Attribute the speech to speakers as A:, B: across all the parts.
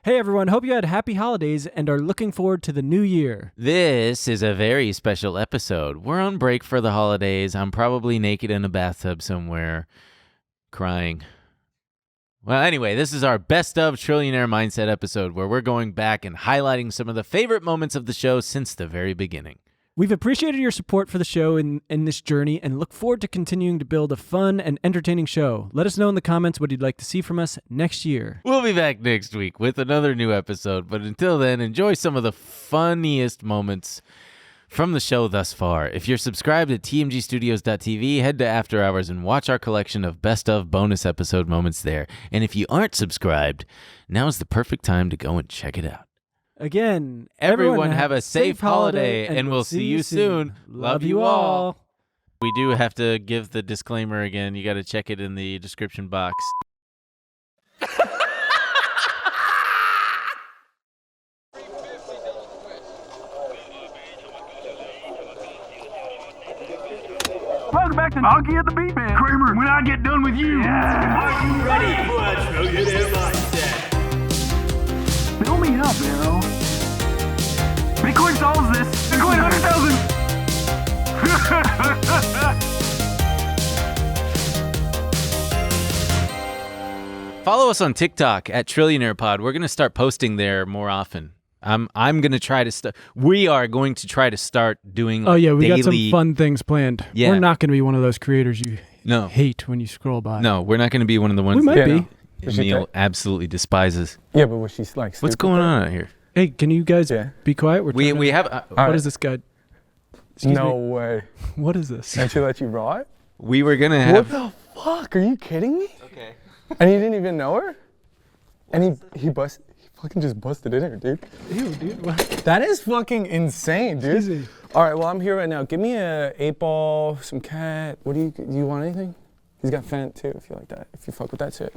A: Hey everyone, hope you had happy holidays and are looking forward to the new year.
B: This is a very special episode. We're on break for the holidays. I'm probably naked in a bathtub somewhere, crying. Well, anyway, this is our Best of Trillionaire Mindset episode where we're going back and highlighting some of the favorite moments of the show since the very beginning.
A: We've appreciated your support for the show in this journey and look forward to continuing to build a fun and entertaining show. Let us know in the comments what you'd like to see from us next year.
B: We'll be back next week with another new episode, but until then, enjoy some of the funniest moments from the show thus far. If you're subscribed at tmgstudios.tv, head to After Hours and watch our collection of best of bonus episode moments there. And if you aren't subscribed, now is the perfect time to go and check it out.
A: Again,
B: everyone have a safe holiday, and we'll see you soon. Love you all. We do have to give the disclaimer again. You got to check it in the description box.
C: Welcome back to Monkey at the Beat Man. Kramer, when I get done with you. Are you ready for a Trillionaire Mindset? Fill me up, Arrow. Bitcoin solves this. Bitcoin 100,000.
B: Follow us on TikTok at Trillionaire Pod. We're going to start posting there more often. I'm going to try to start. We are going to try to start doing.
A: Oh yeah, we
B: daily...
A: got some fun things planned.
B: Yeah.
A: We're not going to be one of those creators you
B: No.
A: hate when you scroll by.
B: No, we're not going to be one of the ones
A: We might
B: that
A: be.
B: Emil absolutely despises.
D: Yeah, but was she like?
B: What's going on out here?
A: Hey, can you guys be quiet? We're
B: We
A: trying to-
B: have.
A: What is this guy? Excuse
D: No
A: me?
D: way.
A: What is this?
D: And she let you ride?
B: We were gonna
D: What
B: have.
D: the fuck? Are you kidding me?
B: Okay.
D: And he didn't even know her? And he fucking just busted in her, dude.
A: Ew, dude. What?
D: That is fucking insane, dude.
A: Easy.
D: All right, well, I'm here right now. Give me a 8-ball, some cat. What do you want anything? He's got Fent too, if you like that. If you fuck with that shit.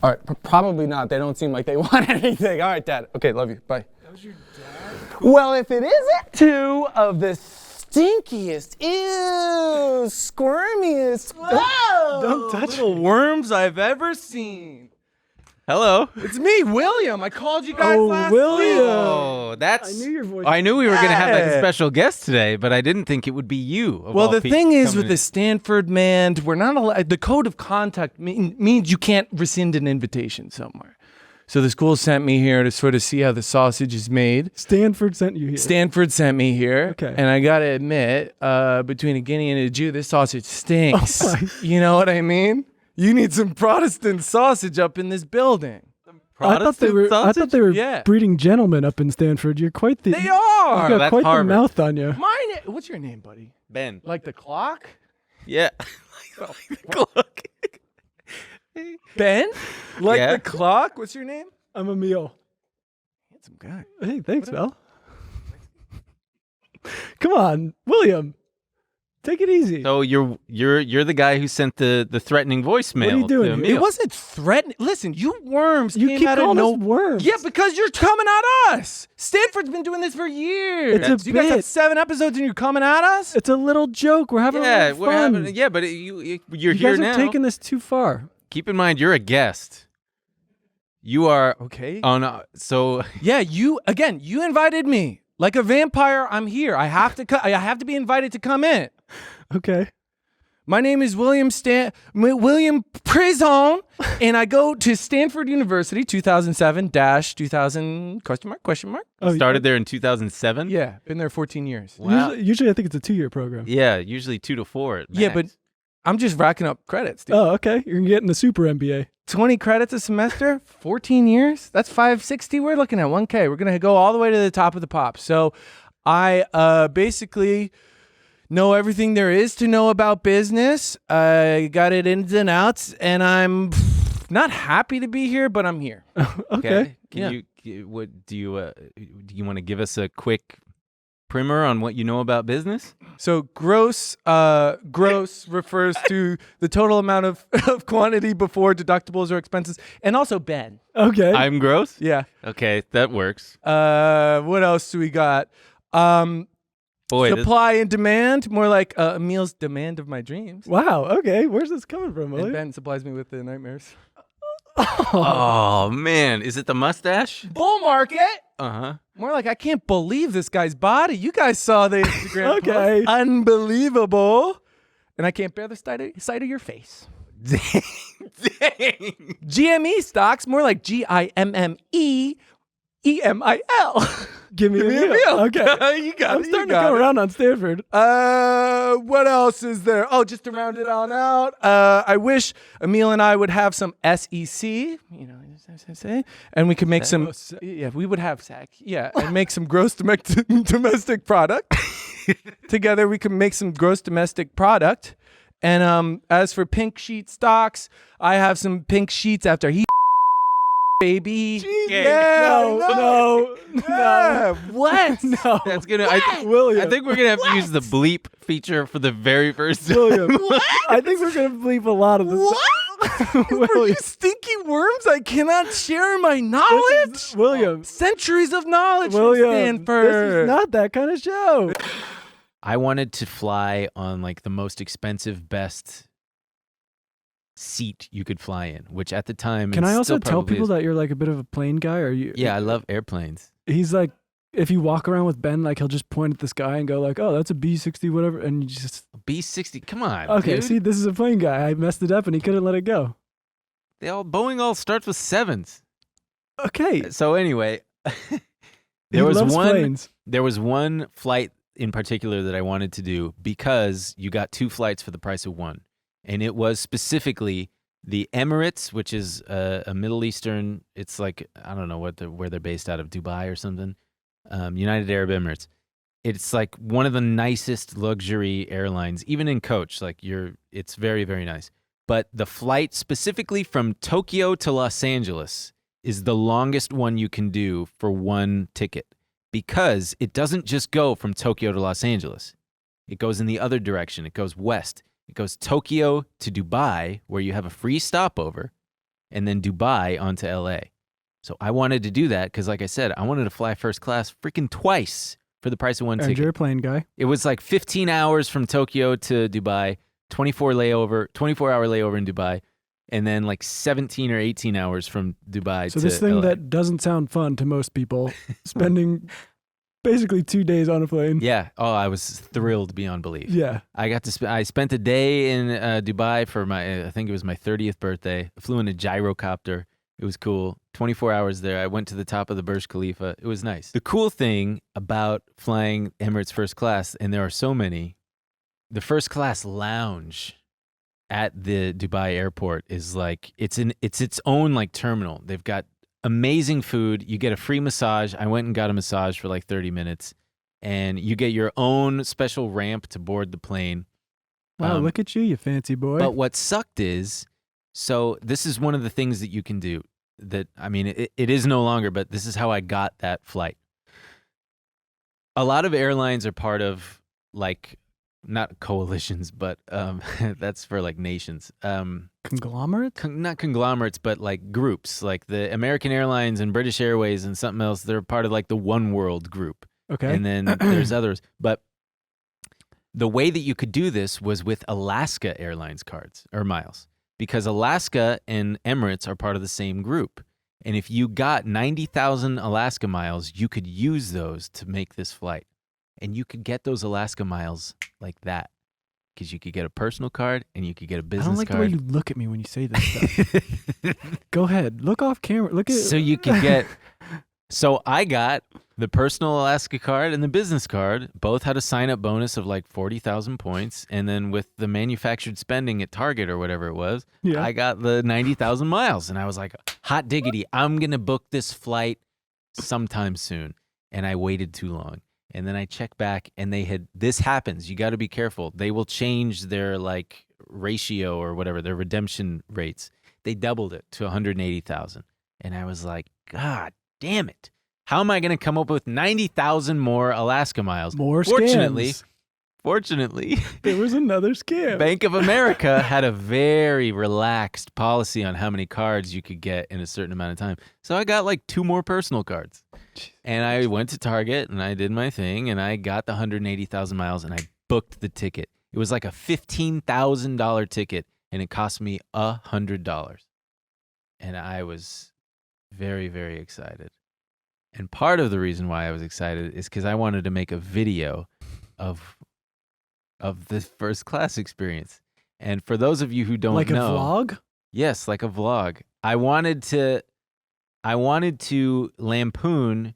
D: All right, probably not. They don't seem like they want anything. All right, Dad. Okay, love you. Bye.
A: That was your dad?
D: Well, if it isn't two of the stinkiest, ew, squirmiest. Whoa!
A: Don't touch
D: little worms I've ever seen.
B: Hello.
D: It's me, William. I called you guys last
A: William.
D: week.
B: Oh, that's.
A: I knew your voice.
B: I knew we were gonna have like a
D: Yeah.
B: special guest today, but I didn't think it would be you. of
D: Well,
B: all
D: the
B: people
D: thing is
B: coming
D: with
B: in.
D: the Stanford man, we're not allowed. The code of conduct means you can't rescind an invitation somewhere. So the school sent me here to sort of see how the sausage is made.
A: Stanford sent you here.
D: Stanford sent me here.
A: Okay.
D: And I gotta admit, between a Guinea and a Jew, this sausage stinks.
A: Oh my-
D: You know what I mean? You need some Protestant sausage up in this building.
A: I thought they were
D: Yeah.
A: breeding gentlemen up in Stanford. You're quite the.
D: They
A: You
D: are.
A: got
B: that's
A: quite
B: Harvard.
A: the mouth on you.
D: What's your name, buddy?
B: Ben.
D: Like the clock?
B: Yeah. Look.
D: Ben? Like
B: Yeah.
D: the clock? What's your name?
A: I'm Emil.
D: Handsome guy.
A: Hey, thanks, Mel. Come on, William. Take it easy.
B: So you're the guy who sent the threatening voicemail.
A: What are you doing
B: to
A: here?
B: Emil.
D: It wasn't threatening. Listen, you worms
A: You
D: came
A: keep
D: out of
A: calling
D: no
A: us worms.
D: Yeah, because you're coming at us. Stanford's been doing this for years.
A: It's a
D: You guys
A: bit.
D: have 7 episodes and you're coming at us?
A: It's a little joke. We're having a
B: Yeah,
A: little
B: we're
A: fun.
B: having. Yeah, but you're
A: you
B: here
A: guys
B: now.
A: are taking this too far.
B: Keep in mind, you're a guest. You are
D: Okay.
B: on. So
D: Yeah, you invited me. Like a vampire, I'm here. I have to be invited to come in.
A: Okay.
D: My name is William Prison, and I go to Stanford University, 2007-2000 question mark.
A: Oh,
B: started there in 2007.
D: Yeah, been there 14 years.
B: Wow.
A: Usually I think it's a 2-year program.
B: Yeah, usually 2 to 4. At
D: Yeah,
B: max.
D: but I'm just racking up credits, dude.
A: Oh, okay. You're getting the super MBA.
D: 20 credits a semester, 14 years. That's 560. We're looking at 1K. We're going to go all the way to the top of the pop. So I basically know everything there is to know about business. I got it ins and outs, and I'm not happy to be here, but I'm here.
A: Okay.
B: Can you? What do you want to give us a quick primer on what you know about business?
D: So gross refers to the total amount of quantity before deductibles or expenses, and also Ben.
A: Okay.
B: I'm gross.
D: Yeah.
B: Okay, that works.
D: What else do we got?
B: Boy,
D: Supply and demand, more like Emil's demand of my dreams.
A: Wow. Okay. Where's this coming from,
D: And
A: William?
D: Ben supplies me with the nightmares.
B: Oh man, is it the mustache?
D: Bull market.
B: Uh-huh.
D: More like, I can't believe this guy's body. You guys saw the Instagram
A: Okay.
D: post. Unbelievable. And I can't bear the sight of your face.
B: Dang.
D: GME stocks, more like GIMME EMIL.
A: Give me a meal. Okay.
D: You got
A: I'm
D: it.
A: starting to go around on Stanford.
D: What else is there? Oh, just to round it on out, I wish Emil and I would have some SEC, and we could make some. Yeah, we would have SAC. Yeah, and make some gross domestic product. Together, we can make some gross domestic product. And as for pink sheet stocks, I have some pink sheets after he. Baby.
A: No.
D: What?
A: No.
B: That's gonna.
A: William.
B: I think we're gonna have to use the bleep feature for the very first time.
A: William. I think we're going to bleep a lot of this.
D: What? Were you stinky worms? I cannot share my knowledge.
A: William.
D: Centuries of knowledge
A: William.
D: from Stanford.
A: This is not that kind of show.
B: I wanted to fly on like the most expensive, best seat you could fly in, which at the time.
A: Can I also
B: still
A: tell
B: probably
A: people
B: is.
A: that you're like a bit of a plane guy? Or you?
B: Yeah, I love airplanes.
A: He's like, if you walk around with Ben, like he'll just point at the sky and go like, "Oh, that's a B-60, whatever," and you just.
B: B-60, come on.
A: Okay,
B: dude.
A: see, this is a plane guy. I messed it up and he couldn't let it go.
B: Boeing all starts with 7s.
A: Okay.
B: So anyway,
A: He
B: there was
A: loves
B: one.
A: planes.
B: There was one flight in particular that I wanted to do because you got 2 flights for the price of one, and it was specifically the Emirates, which is a Middle Eastern. It's like I don't know where they're based out of, Dubai or something. United Arab Emirates. It's like one of the nicest luxury airlines, even in coach. Like it's very, very nice. But the flight specifically from Tokyo to Los Angeles is the longest one you can do for one ticket because it doesn't just go from Tokyo to Los Angeles. It goes in the other direction. It goes west. It goes Tokyo to Dubai, where you have a free stopover, and then Dubai onto LA. So I wanted to do that because, like I said, I wanted to fly first class freaking twice for the price of one
A: And
B: ticket.
A: you're a plane guy.
B: It was like 15 hours from Tokyo to Dubai, 24-hour layover in Dubai, and then like 17 or 18 hours from Dubai
A: So
B: to
A: this thing
B: LA.
A: that doesn't sound fun to most people, spending basically 2 days on a plane.
B: Yeah. Oh, I was thrilled beyond belief.
A: Yeah.
B: I got to I spent a day in Dubai for I think it was my 30th birthday. I flew in a gyrocopter. It was cool. 24 hours there. I went to the top of the Burj Khalifa. It was nice. The cool thing about flying Emirates first class, and there are so many, the first class lounge at the Dubai airport is like it's its own like terminal. They've got amazing food. You get a free massage. I went and got a massage for like 30 minutes, and you get your own special ramp to board the plane.
A: Wow, look at you fancy boy.
B: But what sucked is, so this is one of the things that you can do that, I mean, it is no longer, but this is how I got that flight. A lot of airlines are part of like, not coalitions, but that's for like nations.
A: Conglomerates?
B: Not conglomerates, but like groups, like the American Airlines and British Airways and something else. They're part of like the One World group.
A: Okay.
B: And then there's others. But the way that you could do this was with Alaska Airlines cards or miles, because Alaska and Emirates are part of the same group. And if you got 90,000 Alaska miles, you could use those to make this flight. And you could get those Alaska miles like that, because you could get a personal card and you could get a business
A: I don't like
B: card.
A: the way you look at me when you say this stuff. Go ahead. Look off camera. Look at
B: So you could get. So I got the personal Alaska card and the business card. Both had a sign-up bonus of like 40,000 points, and then with the manufactured spending at Target or whatever it was,
A: Yeah.
B: I got the 90,000 miles, and I was like, hot diggity, I'm gonna book this flight sometime soon. And I waited too long, and then I checked back, and this happens. You got to be careful. They will change their like ratio or whatever, their redemption rates. They doubled it to 180,000, and I was like, God damn it. How am I going to come up with 90,000 more Alaska miles?
A: More
B: Fortunately,
A: there was another scam.
B: Bank of America had a very relaxed policy on how many cards you could get in a certain amount of time. So I got like 2 more personal cards. And I went to Target and I did my thing and I got the 180,000 miles and I booked the ticket. It was like a $15,000 ticket and it cost me $100. and I was very, very excited. And part of the reason why I was excited is because I wanted to make a video of this first class experience. And for those of you who don't
A: Like
B: know,
A: a vlog?
B: yes, like a vlog. I wanted to lampoon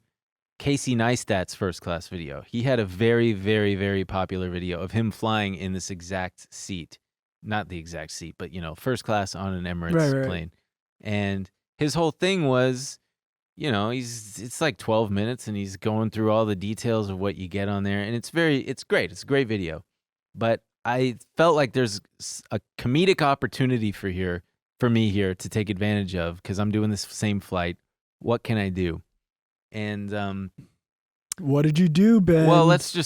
B: Casey Neistat's first class video. He had a very, very, very popular video of him flying in this exact seat. Not the exact seat, but, first class on an Emirates plane. And his whole thing was, it's like 12 minutes and he's going through all the details of what you get on there. And it's great. It's a great video. But I felt like there's a comedic opportunity for me here to take advantage of, because I'm doing this same flight. What can I do? And
A: what did you do, Ben?
B: well, let's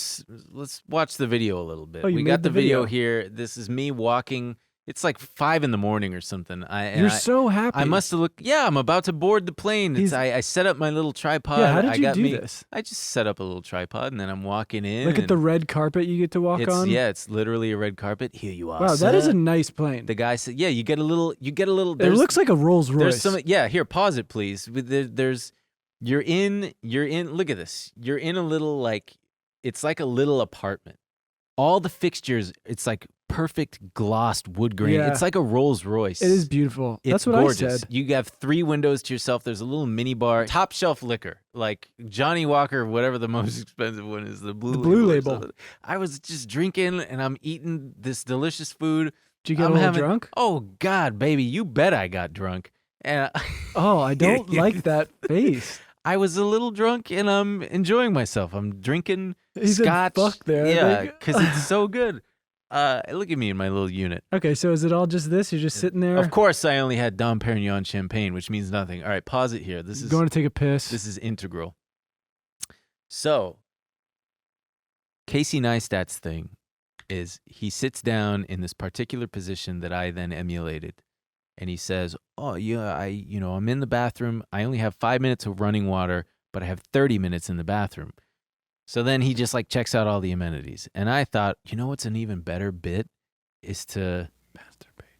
B: watch the video a little bit.
A: Oh, you
B: we
A: made
B: got
A: the
B: the video
A: video.
B: here. This is me walking. It's like 5 a.m. or something.
A: You're so happy.
B: I must have looked. Yeah, I'm about to board the plane.
A: He's-
B: I set up my little tripod.
A: Yeah, how did
B: I
A: you
B: got
A: do
B: me,
A: this?
B: I just set up a little tripod, and then I'm walking in.
A: Look at
B: and
A: the red carpet you get to walk
B: it's,
A: on.
B: Yeah, it's literally a red carpet. Here you are.
A: Wow, that is
B: sir.
A: a nice plane.
B: The guy said, "Yeah, you get a little.
A: It
B: there's-
A: looks like a Rolls
B: There's
A: Royce.
B: some. Yeah, here, pause it, please. You're in. Look at this. You're in a little it's like a little apartment. All the fixtures, it's like perfect glossed wood grain.
A: Yeah.
B: It's like a Rolls Royce.
A: It is beautiful.
B: It's
A: That's what
B: gorgeous.
A: I said.
B: You have 3 windows to yourself. There's a little mini bar, top shelf liquor, like Johnny Walker, whatever the most expensive one is, the blue
A: Blue
B: or
A: Label.
B: something. I was just drinking and I'm eating this delicious food.
A: Did you get
B: I'm
A: a little
B: having-
A: drunk?
B: Oh God, baby, you bet I got drunk. And
A: Oh, I don't like that face.
B: I was a little drunk and I'm enjoying myself. I'm drinking
A: He said
B: scotch.
A: fuck there.
B: Yeah,
A: Like-
B: because it's so good. Look at me in my little unit.
A: Okay, so is it all just this? You're just sitting there?
B: Of course, I only had Dom Perignon champagne, which means nothing. All right, pause it here. This is
A: going to take a piss.
B: this is integral. So, Casey Neistat's thing is he sits down in this particular position that I then emulated. And he says, "Oh, yeah, I'm in the bathroom. I only have 5 minutes of running water, but I have 30 minutes in the bathroom." So then he just checks out all the amenities. And I thought, what's an even better bit is to masturbate.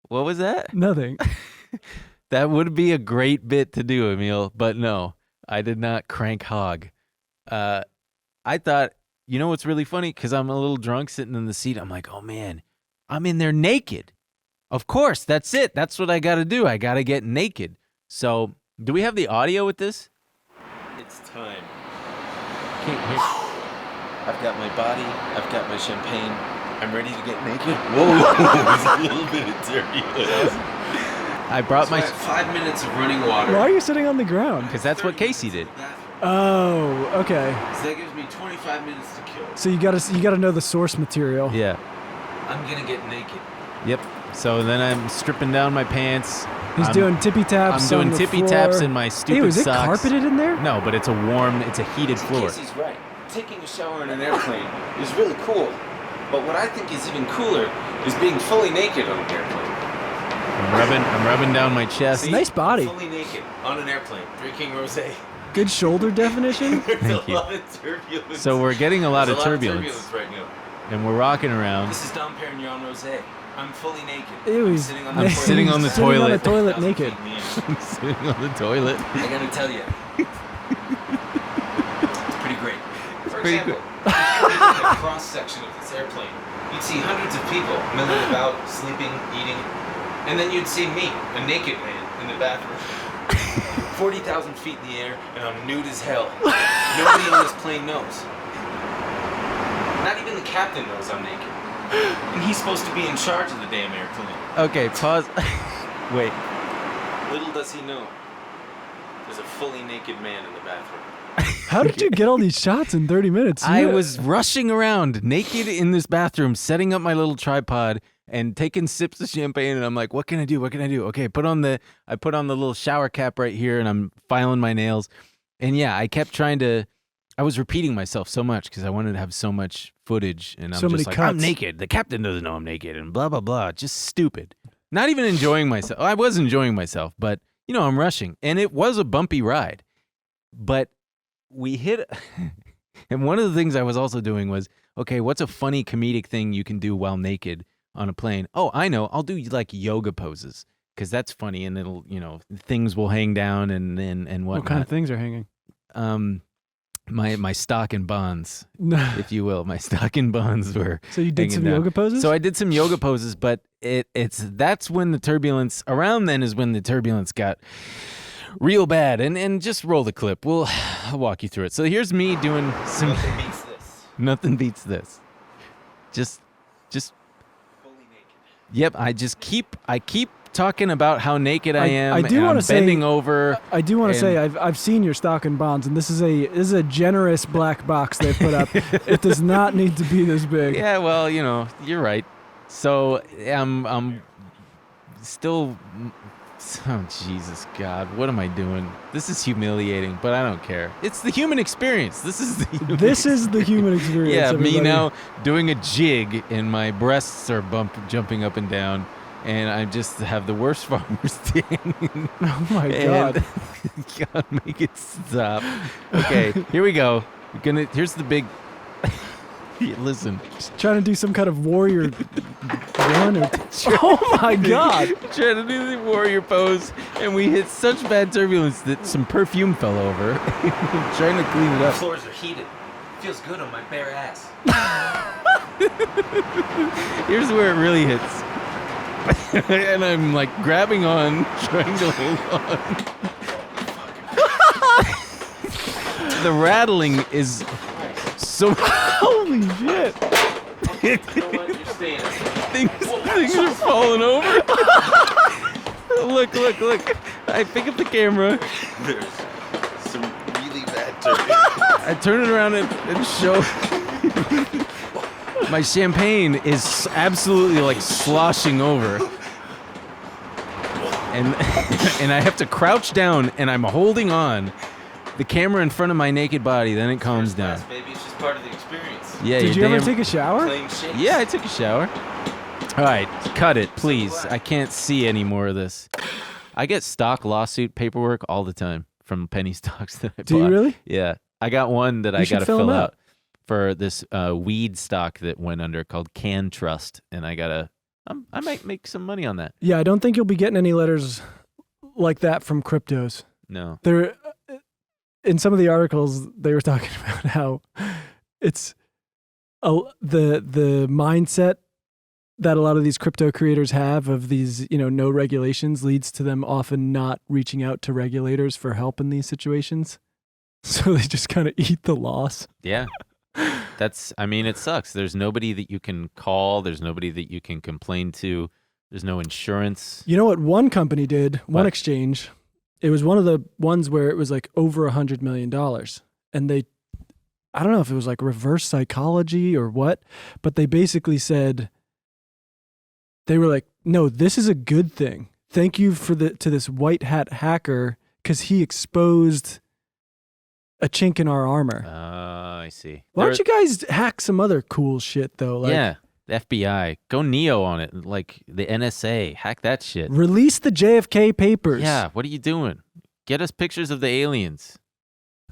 B: What was that?
A: Nothing.
B: That would be a great bit to do, Emil, but no, I did not crank hog. I thought, what's really funny? Because I'm a little drunk sitting in the seat. I'm like, oh man, I'm in there naked. Of course, that's it. That's what I got to do. I got to get naked. So, do we have the audio with this? It's time. I've got my body. I've got my champagne. I'm ready to get naked. Whoa, there's a little bit of turbulence. I brought my 5 minutes of running water.
A: Why are you sitting on the ground?
B: Because that's what Casey did.
A: Oh, okay.
B: So that gives me 25 minutes to kill.
A: So you gotta know the source material.
B: Yeah. I'm gonna get naked. Yep. So then I'm stripping down my pants.
A: He's doing tippy taps.
B: I'm doing
A: on the
B: tippy
A: floor.
B: taps in my stupid
A: Hey, was it
B: socks.
A: carpeted in there?
B: No, but it's a heated floor.
E: Casey's right. Taking a shower in an airplane is really cool. But what I think is even cooler is being fully naked on an airplane.
B: I'm rubbing down my chest.
E: See?
A: Nice body.
E: Fully naked on an airplane, drinking rosé.
A: Good shoulder definition.
E: There's
B: Thank
E: a
B: you.
E: lot of turbulence.
B: So we're getting a lot
E: There's
B: of turbulence,
E: right now.
B: and we're rocking around.
E: This is Dom Perignon rosé. I'm fully naked.
A: Ew,
E: I'm
A: he's
E: sitting on
B: I'm
E: the
A: he's
B: sitting on the
A: sitting on
B: toilet.
A: the toilet
E: 1,000
A: naked.
E: feet in the air.
B: I'm sitting on the toilet.
E: I gotta tell you, it's pretty great. For
B: pretty
E: example, in a cross section of this airplane, you'd see hundreds of people milling about, sleeping, eating, and then you'd see me, a naked man, in the bathroom. 40,000 feet in the air, and I'm nude as hell. Nobody on this plane knows. Not even the captain knows I'm naked. And he's supposed to be in charge of the damn airplane.
B: Okay, pause. Wait.
E: Little does he know, there's a fully naked man in the bathroom.
A: How did you get all these shots in 30 minutes?
B: I
A: You-
B: was rushing around naked in this bathroom, setting up my little tripod and taking sips of champagne. And I'm like, what can I do? What can I do? Okay, I put on the little shower cap right here and I'm filing my nails. And yeah, I was repeating myself so much because I wanted to have so much footage. And I'm
A: So many
B: just like, I'm
A: cuts.
B: naked. The captain doesn't know I'm naked and blah, blah, blah. Just stupid. Not even enjoying myself. I was enjoying myself, but I'm rushing. And it was a bumpy ride. But we hit And one of the things I was also doing was, okay, what's a funny comedic thing you can do while naked on a plane? Oh, I know. I'll do like yoga poses because that's funny, and it'll, things will hang down and whatnot.
A: What kind of things are hanging?
B: My stock and bonds,
A: No.
B: if you will. My stock and bonds were.
A: So you did
B: hanging
A: some
B: down.
A: yoga poses?
B: So I did some yoga poses, but that's when the turbulence, around then is when the turbulence got real bad. And just roll the clip. I'll walk you through it. So here's me doing some.
E: Nothing beats this.
B: Nothing beats this. Just.
E: Fully naked.
B: Yep. I keep talking about how naked I am.
A: I do
B: want
A: wanna
B: to
A: say-
B: bending over.
A: I do want to say
B: and-
A: I've seen your stock and bonds, and this is a generous black box they put up. It does not need to be this big.
B: Yeah. Well, you're right. So I'm still. Oh, Jesus God, what am I doing? This is humiliating, but I don't care. It's the human experience. This is the human
A: Is the human experience.
B: Yeah, me
A: everybody.
B: now doing a jig and my breasts are jumping up and down, and I just have the worst farmer's tan.
A: Oh my God.
B: God, make it stop. Okay, here we go. Here's the big. Listen.
A: Trying to do some kind of warrior run or oh my God.
B: Trying to do the warrior pose, and we hit such bad turbulence that some perfume fell over. Trying to clean it
E: The
B: up.
E: floors are heated. Feels good on my bare ass.
B: Here's where it really hits. And I'm like grabbing on, trying to hold on. The rattling is so.
A: Holy shit.
E: You know what? You're staying.
B: Things are falling over. Look. I pick up the camera.
E: There's some really bad turbulence.
B: I turn it around and show. My champagne is absolutely like sloshing over. And I have to crouch down, and I'm holding on. The camera in front of my naked body, then it calms down.
E: Baby, it's just part of the experience.
B: Yeah,
A: Did you ever take a shower?
E: Playing shakes.
B: Yeah, I took a shower. All right, cut it, please. I can't see any more of this. I get stock lawsuit paperwork all the time from penny stocks that I
A: Do you
B: bought.
A: really?
B: Yeah, I got one that I
A: should
B: got to
A: fill
B: fill
A: 'em
B: out
A: out.
B: for this weed stock that went under called Can Trust, and I might make some money on that.
A: Yeah, I don't think you'll be getting any letters like that from cryptos.
B: No.
A: There, in some of the articles, they were talking about how it's the mindset that a lot of these crypto creators have of these, no regulations leads to them often not reaching out to regulators for help in these situations. So they just kind of eat the loss.
B: Yeah. It sucks. There's nobody that you can call. There's nobody that you can complain to. There's no insurance.
A: You know what one company did? One
B: What?
A: exchange. It was one of the ones where it was like over $100 million. And I don't know if it was like reverse psychology or what, but they basically said, they were like, no, this is a good thing. Thank you to this white hat hacker because he exposed a chink in our armor.
B: I see.
A: Why don't you guys hack some other cool shit though? Like,
B: yeah, the FBI. Go Neo on it. Like the NSA. Hack that shit.
A: release the JFK papers.
B: Yeah, what are you doing? Get us pictures of the aliens.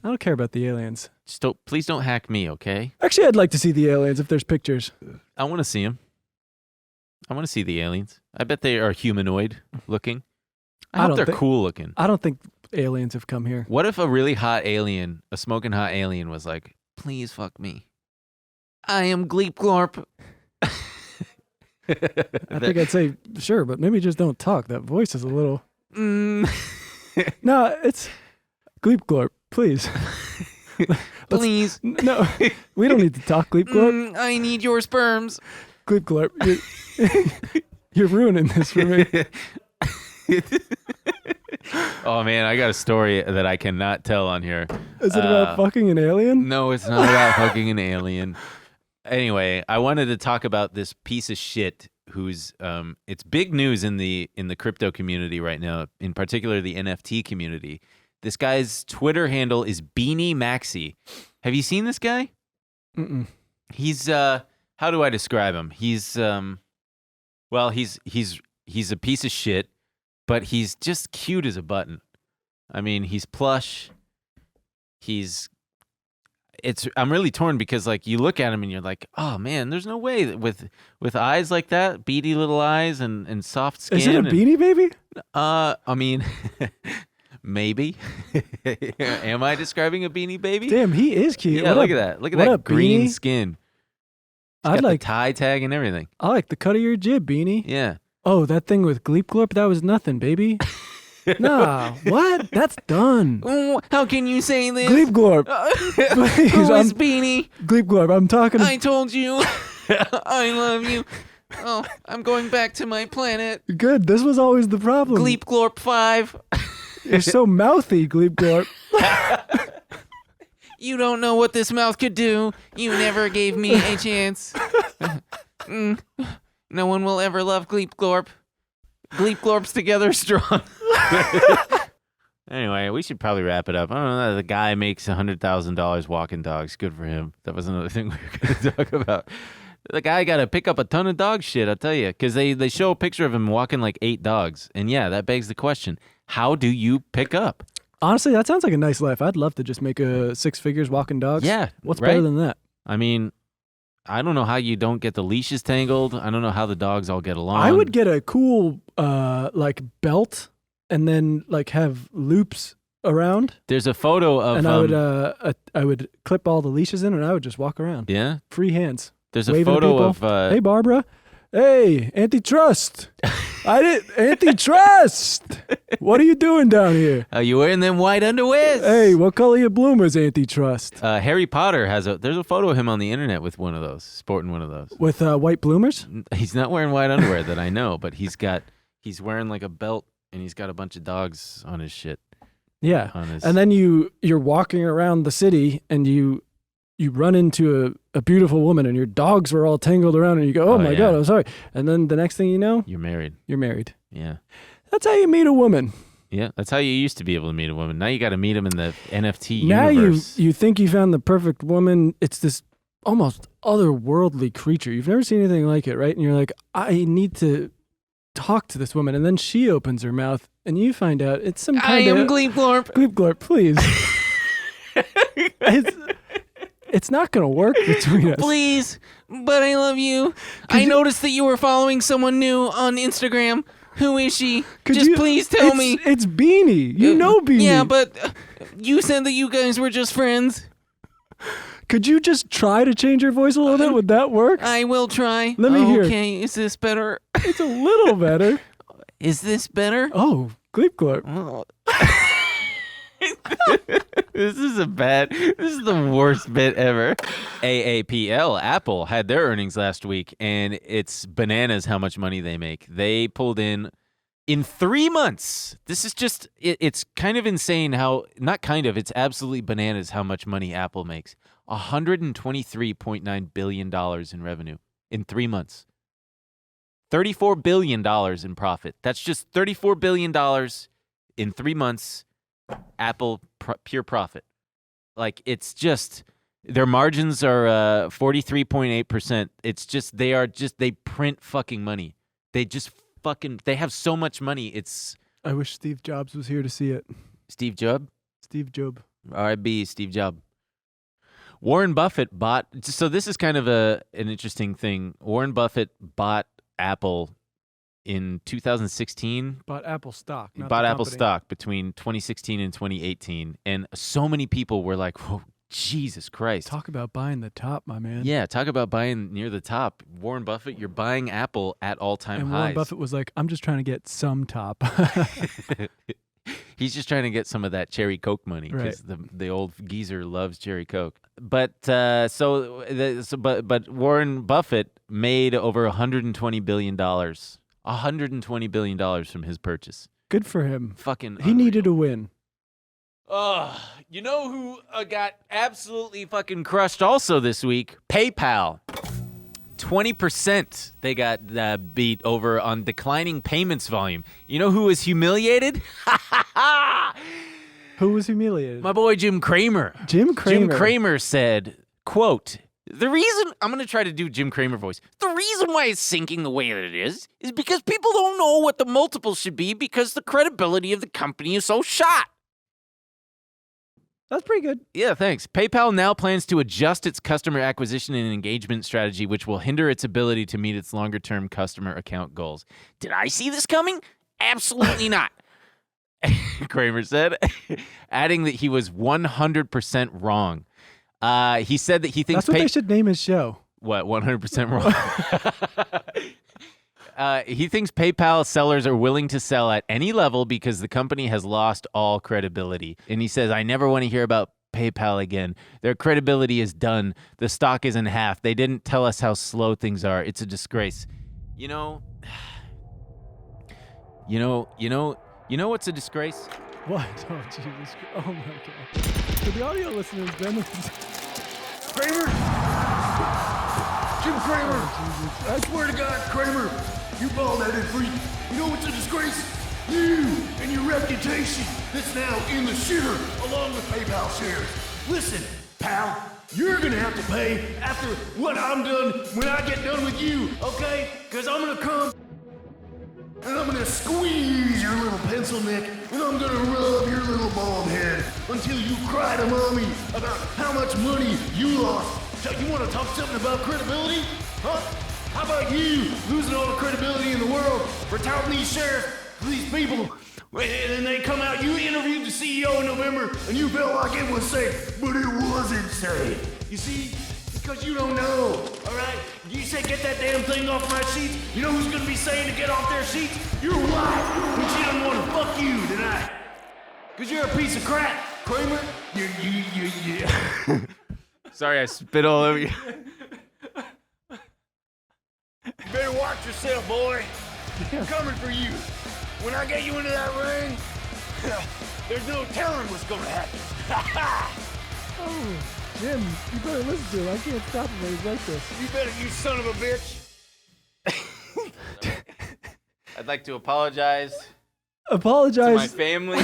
A: I don't care about the aliens.
B: Please don't hack me, okay?
A: Actually, I'd like to see the aliens if there's pictures.
B: I want to see them. I want to see the aliens. I bet they are humanoid looking. I hope
A: don't
B: they're
A: think-
B: cool looking.
A: I don't think aliens have come here.
B: What if a really hot alien, a smoking hot alien, was like, "Please fuck me. I am Gleep Glorp."
A: I think I'd say sure, but maybe just don't talk. That voice is a little.
B: Mm,
A: No, it's Gleep Glorp, please.
B: please.
A: No, we don't need to talk Gleep Glorp.
B: I need your sperms.
A: Gleep Glorp, you're ruining this for me.
B: Oh man, I got a story that I cannot tell on here.
A: Is it about fucking an alien?
B: No, it's not about fucking an alien. Anyway, I wanted to talk about this piece of shit who's it's big news in the crypto community right now, in particular the NFT community. This guy's Twitter handle is Beanie Maxi. Have you seen this guy?
A: Mm-mm.
B: He's how do I describe him? He's well, he's a piece of shit, but he's just cute as a button. I mean, he's plush. I'm really torn because like you look at him and you're like, oh man, there's no way that with eyes like that, beady little eyes and soft skin.
A: Is it a Beanie Baby?
B: I mean, maybe. Am I describing a Beanie Baby?
A: Damn, he is cute.
B: Yeah, look at that. Look at
A: what
B: that
A: a
B: green
A: beanie.
B: skin.
A: I'd
B: Got
A: like.
B: the tie tag and everything.
A: I like the cut of your jib, Beanie.
B: Yeah.
A: Oh, that thing with Gleep Glorp, that was nothing, baby. Nah, what? That's done.
B: Oh, how can you say this?
A: Gleep Glorp. Please,
B: Who is Beanie?
A: Gleep Glorp, I'm talking to...
B: I told you. I love you. Oh, I'm going back to my planet.
A: Good, this was always the problem.
B: Gleep Glorp 5.
A: You're so mouthy, Gleep Glorp.
B: You don't know what this mouth could do. You never gave me a chance. No one will ever love Gleep Glorp. Gleep Glorp's together strong. Anyway, we should probably wrap it up. I don't know. The guy makes $100,000 walking dogs. Good for him. That was another thing we were going to talk about. The guy got to pick up a ton of dog shit, I'll tell you, because they show a picture of him walking like 8 dogs. And yeah, that begs the question, how do you pick up?
A: Honestly, that sounds like a nice life. I'd love to just make a 6 figures walking dogs.
B: Yeah.
A: What's
B: right?
A: better than that?
B: I mean, I don't know how you don't get the leashes tangled. I don't know how the dogs all get along.
A: I would get a cool like belt and then like have loops around.
B: There's a photo of
A: And I would clip all the leashes in and I would just walk around.
B: yeah.
A: Free hands.
B: There's a
A: Waving to
B: photo
A: people.
B: of
A: Hey, Barbara. Hey, antitrust. I did antitrust. What are you doing down here?
B: are you wearing them white underwears?
A: Hey, what color your bloomers, antitrust?
B: Harry Potter there's a photo of him on the internet with one of those, sporting one of those.
A: With white bloomers?
B: He's not wearing white underwear that I know, but he's wearing like a belt and he's got a bunch of dogs on his shit.
A: Yeah.
B: On his,
A: And then you're walking around the city and you run into a beautiful woman and your dogs were all tangled around and you go, oh my
B: yeah.
A: God, I'm sorry. And then the next thing you know,
B: you're married.
A: you're married.
B: Yeah.
A: That's how you meet a woman.
B: Yeah. That's how you used to be able to meet a woman. Now you got to meet them in the NFT
A: Now
B: universe.
A: you think you found the perfect woman. It's this almost otherworldly creature. You've never seen anything like it, right? And you're like, I need to talk to this woman. And then she opens her mouth and you find out it's some
B: I
A: kind
B: am
A: of...
B: Gleep Glorp.
A: Gleep Glorp, please. It's not going to work between us.
B: Please, but I love you. I noticed that you were following someone new on Instagram. Who is she? Please tell me.
A: It's Beanie. You know Beanie.
B: Yeah, but you said that you guys were just friends.
A: Could you just try to change your voice a little bit? Would that work?
B: I will try.
A: Let me hear.
B: Okay, is this better?
A: It's a little better.
B: Is this better?
A: Oh, Gleep Glorp.
B: Oh. This is the worst bit ever. AAPL, Apple, had their earnings last week, and it's bananas how much money they make. They pulled in 3 months. This is just, it's kind of insane how, not kind of, it's absolutely bananas how much money Apple makes. $123.9 billion in revenue in 3 months. $34 billion in profit. That's just $34 billion in 3 months. Apple pure profit. Like, it's just, their margins are 43.8%. It's just, they print fucking money. They have so much money. It's
A: I wish Steve Jobs was here to see it.
B: Steve Jobs.
A: Steve Jobs.
B: R.I.B. Steve Jobs. Warren Buffett bought, so this is kind of an interesting thing. Warren Buffett bought Apple in 2016.
A: Bought Apple stock.
B: He
A: not
B: bought
A: the
B: Apple
A: company.
B: stock between 2016 and 2018. And so many people were like, whoa, Jesus Christ.
A: Talk about buying the top, my man.
B: Yeah, talk about buying near the top. Warren Buffett, you're buying Apple at all-time
A: And
B: highs.
A: Warren Buffett was like, I'm just trying to get some top.
B: He's just trying to get some of that cherry Coke money because the old geezer loves cherry Coke. But but Warren Buffett made over $120 billion. $120 billion from his purchase.
A: Good for him.
B: Fucking
A: He needed a win.
B: You know who got absolutely fucking crushed also this week? PayPal. 20% they got beat over on declining payments volume. You know who was humiliated?
A: Who was humiliated?
B: My boy Jim Kramer.
A: Jim Kramer.
B: Jim Kramer said, quote, the reason, I'm going to try to do Jim Kramer voice. The reason why it's sinking the way that it is because people don't know what the multiples should be because the credibility of the company is so shot.
A: That's pretty good.
B: Yeah, thanks. PayPal now plans to adjust its customer acquisition and engagement strategy, which will hinder its ability to meet its longer-term customer account goals. Did I see this coming? Absolutely not. Kramer said, adding that he was 100% wrong. He said that he thinks
A: That's what they should name his show.
B: What, 100% wrong? He thinks PayPal sellers are willing to sell at any level because the company has lost all credibility. And he says, I never want to hear about PayPal again. Their credibility is done. The stock is in half. They didn't tell us how slow things are. It's a disgrace. You know what's a disgrace?
A: What? Oh, Jesus. Oh, my God. For the audio listeners, Ben was...
C: Kramer! Jim Kramer!
A: Oh,
C: I swear to God, Kramer, you bald-headed freak. You know what's a disgrace? You and your reputation that's now in the shitter along with PayPal shares. Listen, pal, you're gonna have to pay after what I'm done when I get done with you, okay? Because I'm gonna come and I'm gonna squeeze your little pencil neck and I'm gonna rub your little bald head until you cry to mommy about how much money you lost. So you wanna talk something about credibility? Huh? How about you losing all the credibility in the world for touting these shares to these people? And then they come out, you interviewed the CEO in November and you felt like it was safe, but it wasn't safe. You see? Because you don't know, all right? You say get that damn thing off my sheets. You know who's gonna be saying to get off their sheets? Your wife, when she doesn't want to fuck you tonight. Because you're a piece of crap, Kramer. You.
B: Sorry, I spit all over you.
C: You better watch yourself, boy. I'm coming for you. When I get you into that ring, there's no telling what's gonna happen.
A: Oh, Jim, you better listen to him. I can't stop him when he's like this.
C: You better, you son of a bitch.
B: I'd like to apologize to my
A: Apologize.
B: family.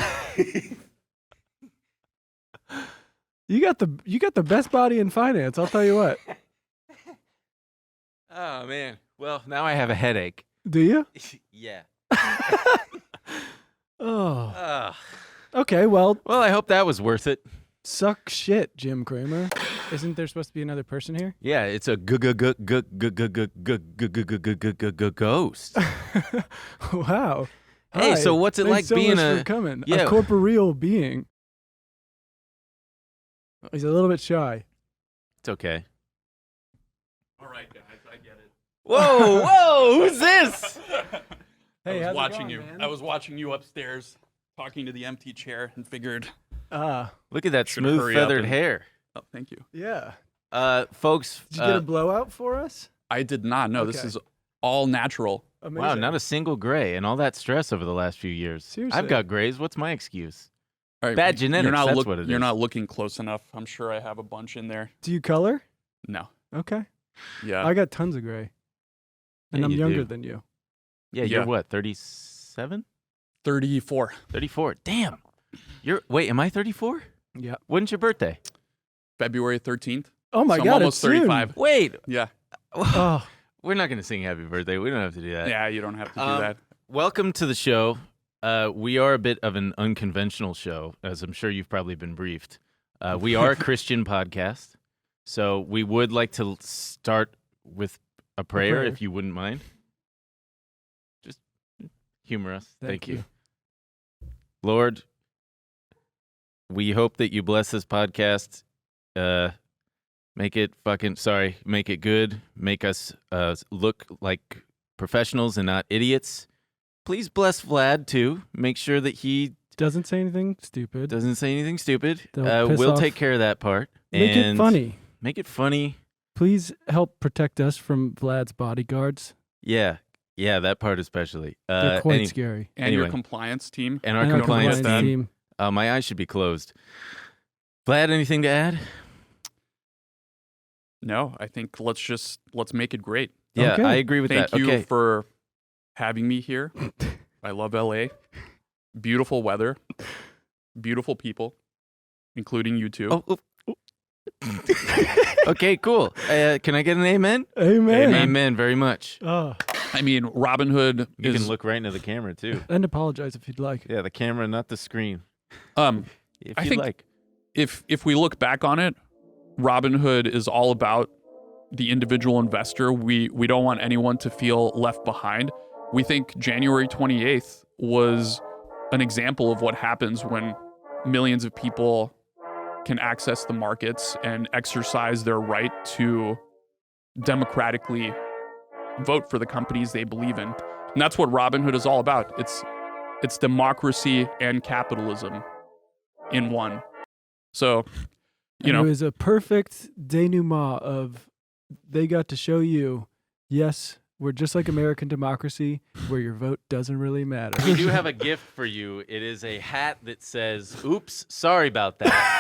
A: You got the best body in finance. I'll tell you what.
B: Oh, man. Well, now I have a headache.
A: Do you?
B: Yeah.
A: Oh. Okay. Well,
B: Well, I hope that was worth it.
A: suck shit, Jim Kramer. Isn't there supposed to be another person here?
B: Yeah, it's a ghost.
A: Wow.
B: Hey,
A: Hi.
B: so what's it
A: Thanks
B: like
A: so
B: being
A: much
B: a-
A: for coming?
B: Yeah.
A: A corporeal being? He's a little bit shy.
B: It's okay.
F: All right, guys, I get it.
B: Whoa, who's this?
A: Hey,
F: I
A: how's
F: was
A: it
F: watching
A: going,
F: you.
A: man?
F: I was watching you upstairs, talking to the empty chair, and figured,
B: Look at that
F: Should
B: smooth
F: hurry up
B: feathered
F: and-
B: hair.
F: oh, thank you.
A: yeah.
B: Folks,
A: Did you get a blowout for us?
F: I did not know. This
A: Okay.
F: is all natural.
A: Amazing.
B: wow, not a single gray and all that stress over the last few years.
A: Seriously.
B: I've got grays. What's my excuse?
F: All right,
B: Bad genetics,
F: You're not
B: that's what it
F: You're
B: is.
F: not looking close enough. I'm sure I have a bunch in there.
A: Do you color?
F: No.
A: Okay.
F: Yeah.
A: I got tons of gray. And
B: Yeah,
A: I'm
B: you
A: younger
B: do.
A: than you.
B: Yeah,
F: Yeah.
B: you're what, 37?
F: 34.
B: 34. Damn. Wait, am I 34?
A: Yeah.
B: When's your birthday?
F: February 13th.
A: Oh my
F: So I'm
A: God,
F: almost
A: it's soon.
F: 35.
B: Wait.
F: Yeah.
A: Oh,
B: We're not going to sing happy birthday. We don't have to do that.
F: Yeah, you don't have to do
B: Um,
F: that.
B: Welcome to the show. We are a bit of an unconventional show, as I'm sure you've probably been briefed. We are a Christian podcast, so we would like to start with a prayer,
A: prayer.
B: if you wouldn't mind. Just humor us. Thank you. Lord, we hope that you bless this podcast. Make it good. Make us look like professionals and not idiots. Please bless Vlad, too. Make sure that he
A: Doesn't say anything stupid.
B: doesn't say anything stupid.
A: Don't piss
B: We'll
A: off.
B: take care of that part.
A: Make it
B: And
A: funny.
B: Make it funny.
A: Please help protect us from Vlad's bodyguards.
B: Yeah, that part especially.
A: They're quite scary.
F: And your
B: anyway.
F: compliance team.
B: And our
A: And our
B: compliance
F: forget
B: team.
A: team.
B: My eyes should be closed. Vlad, anything to add?
F: No, I think let's make it great.
B: Yeah,
A: Okay.
B: I agree with
F: Thank
B: that.
F: you
B: Okay.
F: for having me here. I love LA. Beautiful weather. Beautiful people, including you two.
B: Oh. Okay, cool. Can I get an amen?
A: Amen.
B: Amen very much.
A: Oh,
F: I mean, Robinhood
B: You
F: is
B: can look right into the camera, too.
A: and apologize if you'd like.
B: Yeah, the camera, not the screen.
F: um
B: If
F: I
B: you
F: think-
B: like.
F: if we look back on it, Robinhood is all about the individual investor. We don't want anyone to feel left behind. We think January 28th was an example of what happens when millions of people can access the markets and exercise their right to democratically vote for the companies they believe in. And that's what Robinhood is all about. It's democracy and capitalism in one. So, you know,
A: it was a perfect denouement of they got to show you, yes, we're just like American democracy, where your vote doesn't really matter.
B: We do have a gift for you. It is a hat that says, "Oops, sorry about that."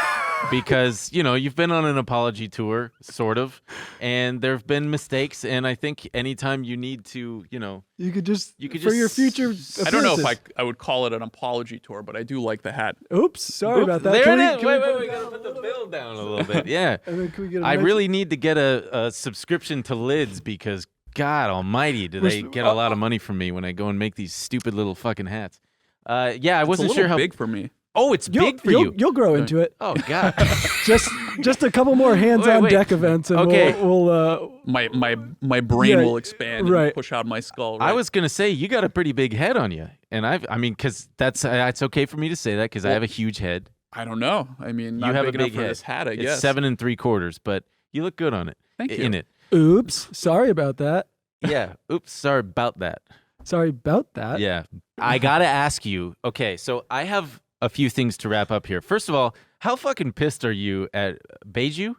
B: Because, you know, you've been on an apology tour, sort of, and there have been mistakes. And I think anytime you need to, you know,
A: you could just for your future.
F: I don't know if
A: appearances.
F: I would call it an apology tour, but I do like the hat.
A: Oops, sorry about that.
B: There
A: Can
B: it is.
A: we
B: Wait, we gotta put the bill down a little bit. Yeah.
A: And then can we get a
B: I
A: nice-
B: really need to get a subscription to Lids because, God almighty, do they get a lot of money from me when I go and make these stupid little fucking hats. Yeah, I wasn't
F: It's a little
B: sure how
F: big for me.
B: Oh, it's big for you.
A: You'll grow into it.
B: Oh God.
A: Just a couple more hands-on
B: Wait.
A: deck events, and
B: Okay.
A: we'll
F: My brain
A: Yeah,
F: will expand
A: right.
F: and push out my skull.
B: I
F: right?
B: was gonna say you got a pretty big head on you, and I mean, because that's it's okay for me to say that because I have a huge head.
F: I don't know. I mean, not
B: You have
F: big
B: a big
F: enough for
B: head.
F: this hat, I
B: It's
F: guess.
B: 7 3/4, but you look good on it.
F: Thank you.
B: In it.
A: oops, sorry about that.
B: Yeah. Oops. Sorry about that.
A: Sorry about that.
B: Yeah. I gotta ask you. Okay, so I have a few things to wrap up here. First of all, how fucking pissed are you at Beju?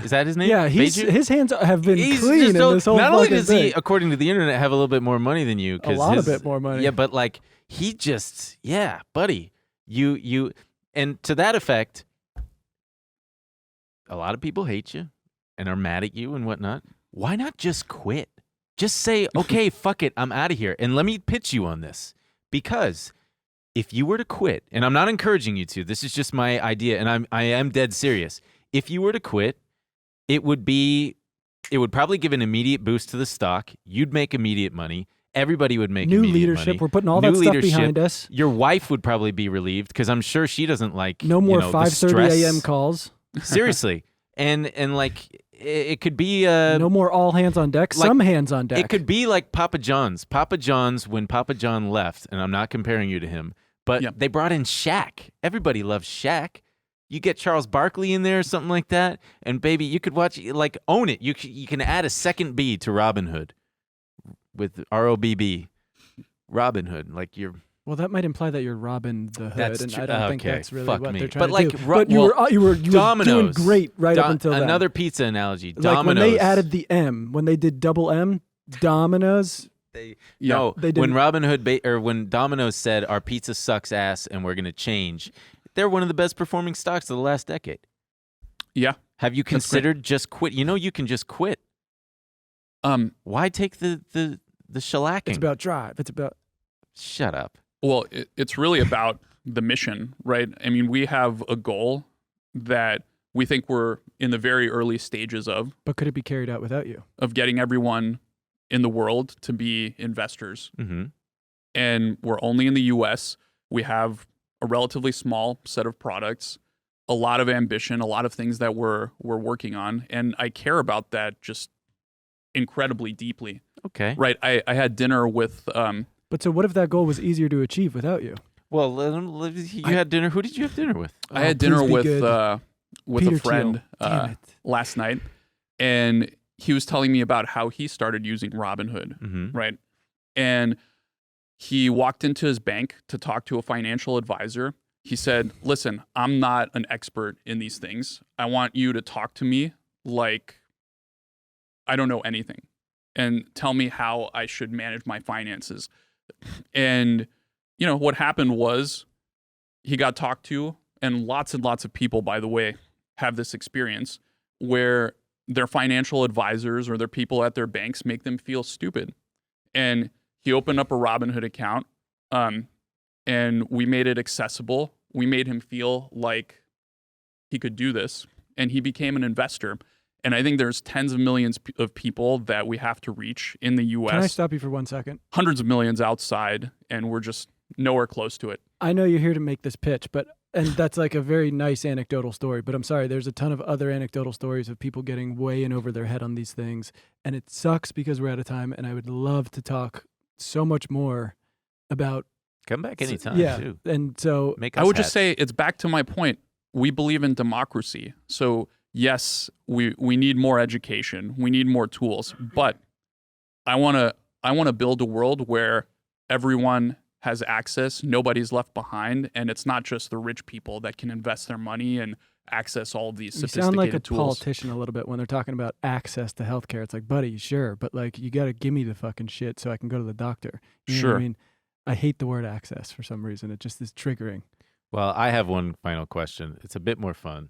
B: Is that his name?
A: Yeah,
B: Beju?
A: his hands have been
B: He's
A: clean
B: just
A: in
B: so-
A: this whole
B: not only
A: fucking
B: does
A: thing.
B: he, according to the internet, have a little bit more money than you,
A: A lot of bit more money.
B: Yeah, but like he just, yeah, buddy, you, and to that effect, a lot of people hate you and are mad at you and whatnot. Why not just quit? Just say, okay, fuck it, I'm out of here. And let me pitch you on this, because if you were to quit, and I'm not encouraging you to, this is just my idea, and I am dead serious. If you were to quit, it would probably give an immediate boost to the stock. You'd make immediate money. Everybody would make
A: New
B: immediate
A: leadership.
B: money.
A: We're putting all
B: New
A: that stuff
B: leadership.
A: behind us.
B: Your wife would probably be relieved because I'm sure she doesn't like
A: No more
B: the
A: 5:30
B: stress.
A: a.m. calls.
B: Seriously, and like it could be
A: No more all hands on deck.
B: like,
A: Some hands on deck.
B: It could be like Papa John's. Papa John's, when Papa John left, and I'm not comparing you to him, but
F: Yep.
B: they brought in Shaq. Everybody loves Shaq. You get Charles Barkley in there or something like that, and baby, you could watch, like, own it. You can add a second B to Robinhood with ROBB. Robinhood, like you're.
A: Well, that might imply that you're robbing the hood,
B: That's
A: and
B: true.
A: I don't think
B: Okay,
A: that's really
B: fuck
A: what
B: me.
A: they're trying
B: But, like,
A: to do.
B: Ro-
A: But you
B: well,
A: were doing
B: Domino's.
A: great right up until then.
B: Another pizza analogy.
A: like
B: Domino's.
A: when they added the M, when they did double M, Domino's.
B: No,
A: They
B: when
A: didn't-
B: Robinhood or when Domino's said our pizza sucks ass and we're going to change, they're one of the best performing stocks of the last decade.
F: Yeah.
B: Have you
F: That's great.
B: considered just quit? You know you can just quit. Why take the shellacking?
A: It's about drive. It's about.
B: Shut up.
F: Well, it's really about the mission, right? I mean, we have a goal that we think we're in the very early stages of
A: But could it be carried out without you?
F: getting everyone in the world to be investors.
B: Mm-hmm.
F: And we're only in the US. We have a relatively small set of products, a lot of ambition, a lot of things that we're working on. And I care about that just incredibly deeply.
B: Okay.
F: Right. I had dinner with
A: But so what if that goal was easier to achieve without you?
B: Well, you had dinner. Who did you have dinner with?
F: I had
A: please
F: dinner
A: be
F: with
A: good.
F: a
A: Peter
F: friend
A: Thiel. Damn it.
F: last night, and he was telling me about how he started using Robinhood,
B: Mm-hmm.
F: right? And he walked into his bank to talk to a financial advisor. He said, "Listen, I'm not an expert in these things. I want you to talk to me like I don't know anything, and tell me how I should manage my finances." And you know what happened was he got talked to, and lots of people, by the way, have this experience where their financial advisors or their people at their banks make them feel stupid. And he opened up a Robinhood account, and we made it accessible. We made him feel like he could do this, and he became an investor. And I think there's tens of millions of people that we have to reach in the U.S.
A: Can I stop you for 1 second?
F: Hundreds of millions outside, and we're just nowhere close to it.
A: I know you're here to make this pitch, but and that's like a very nice anecdotal story, but I'm sorry, there's a ton of other anecdotal stories of people getting way in over their head on these things, and it sucks because we're out of time, and I would love to talk so much more about
B: Come back anytime,
A: yeah,
B: too.
A: and so
B: Make
F: I
B: us
F: would just
B: hats.
F: say it's back to my point. We believe in democracy. So yes, we need more education. We need more tools. But I wanna build a world where everyone has access, nobody's left behind, and it's not just the rich people that can invest their money and access all of these
A: you
F: sophisticated
A: sound like a
F: tools.
A: politician a little bit when they're talking about access to healthcare. It's like, buddy, sure, but like you got to give me the fucking shit so I can go to the doctor. You know what
F: Sure.
A: I mean, I hate the word access for some reason. It just is triggering.
B: Well, I have one final question. It's a bit more fun.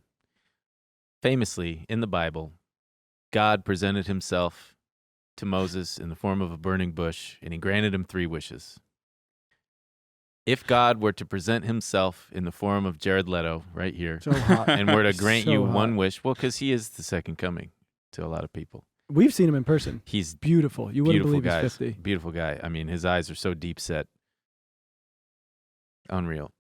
B: Famously, in the Bible, God presented himself to Moses in the form of a burning bush, and he granted him 3 wishes. If God were to present himself in the form of Jared Leto right here
A: So hot.
B: and were to grant
A: So
B: you
A: hot.
B: one wish, well, because he is the second coming to a lot of people.
A: We've seen him in person.
B: He's
A: Beautiful. You wouldn't
B: beautiful
A: believe
B: guys.
A: he's 50.
B: Beautiful guy. I mean, his eyes are so deep set. Unreal.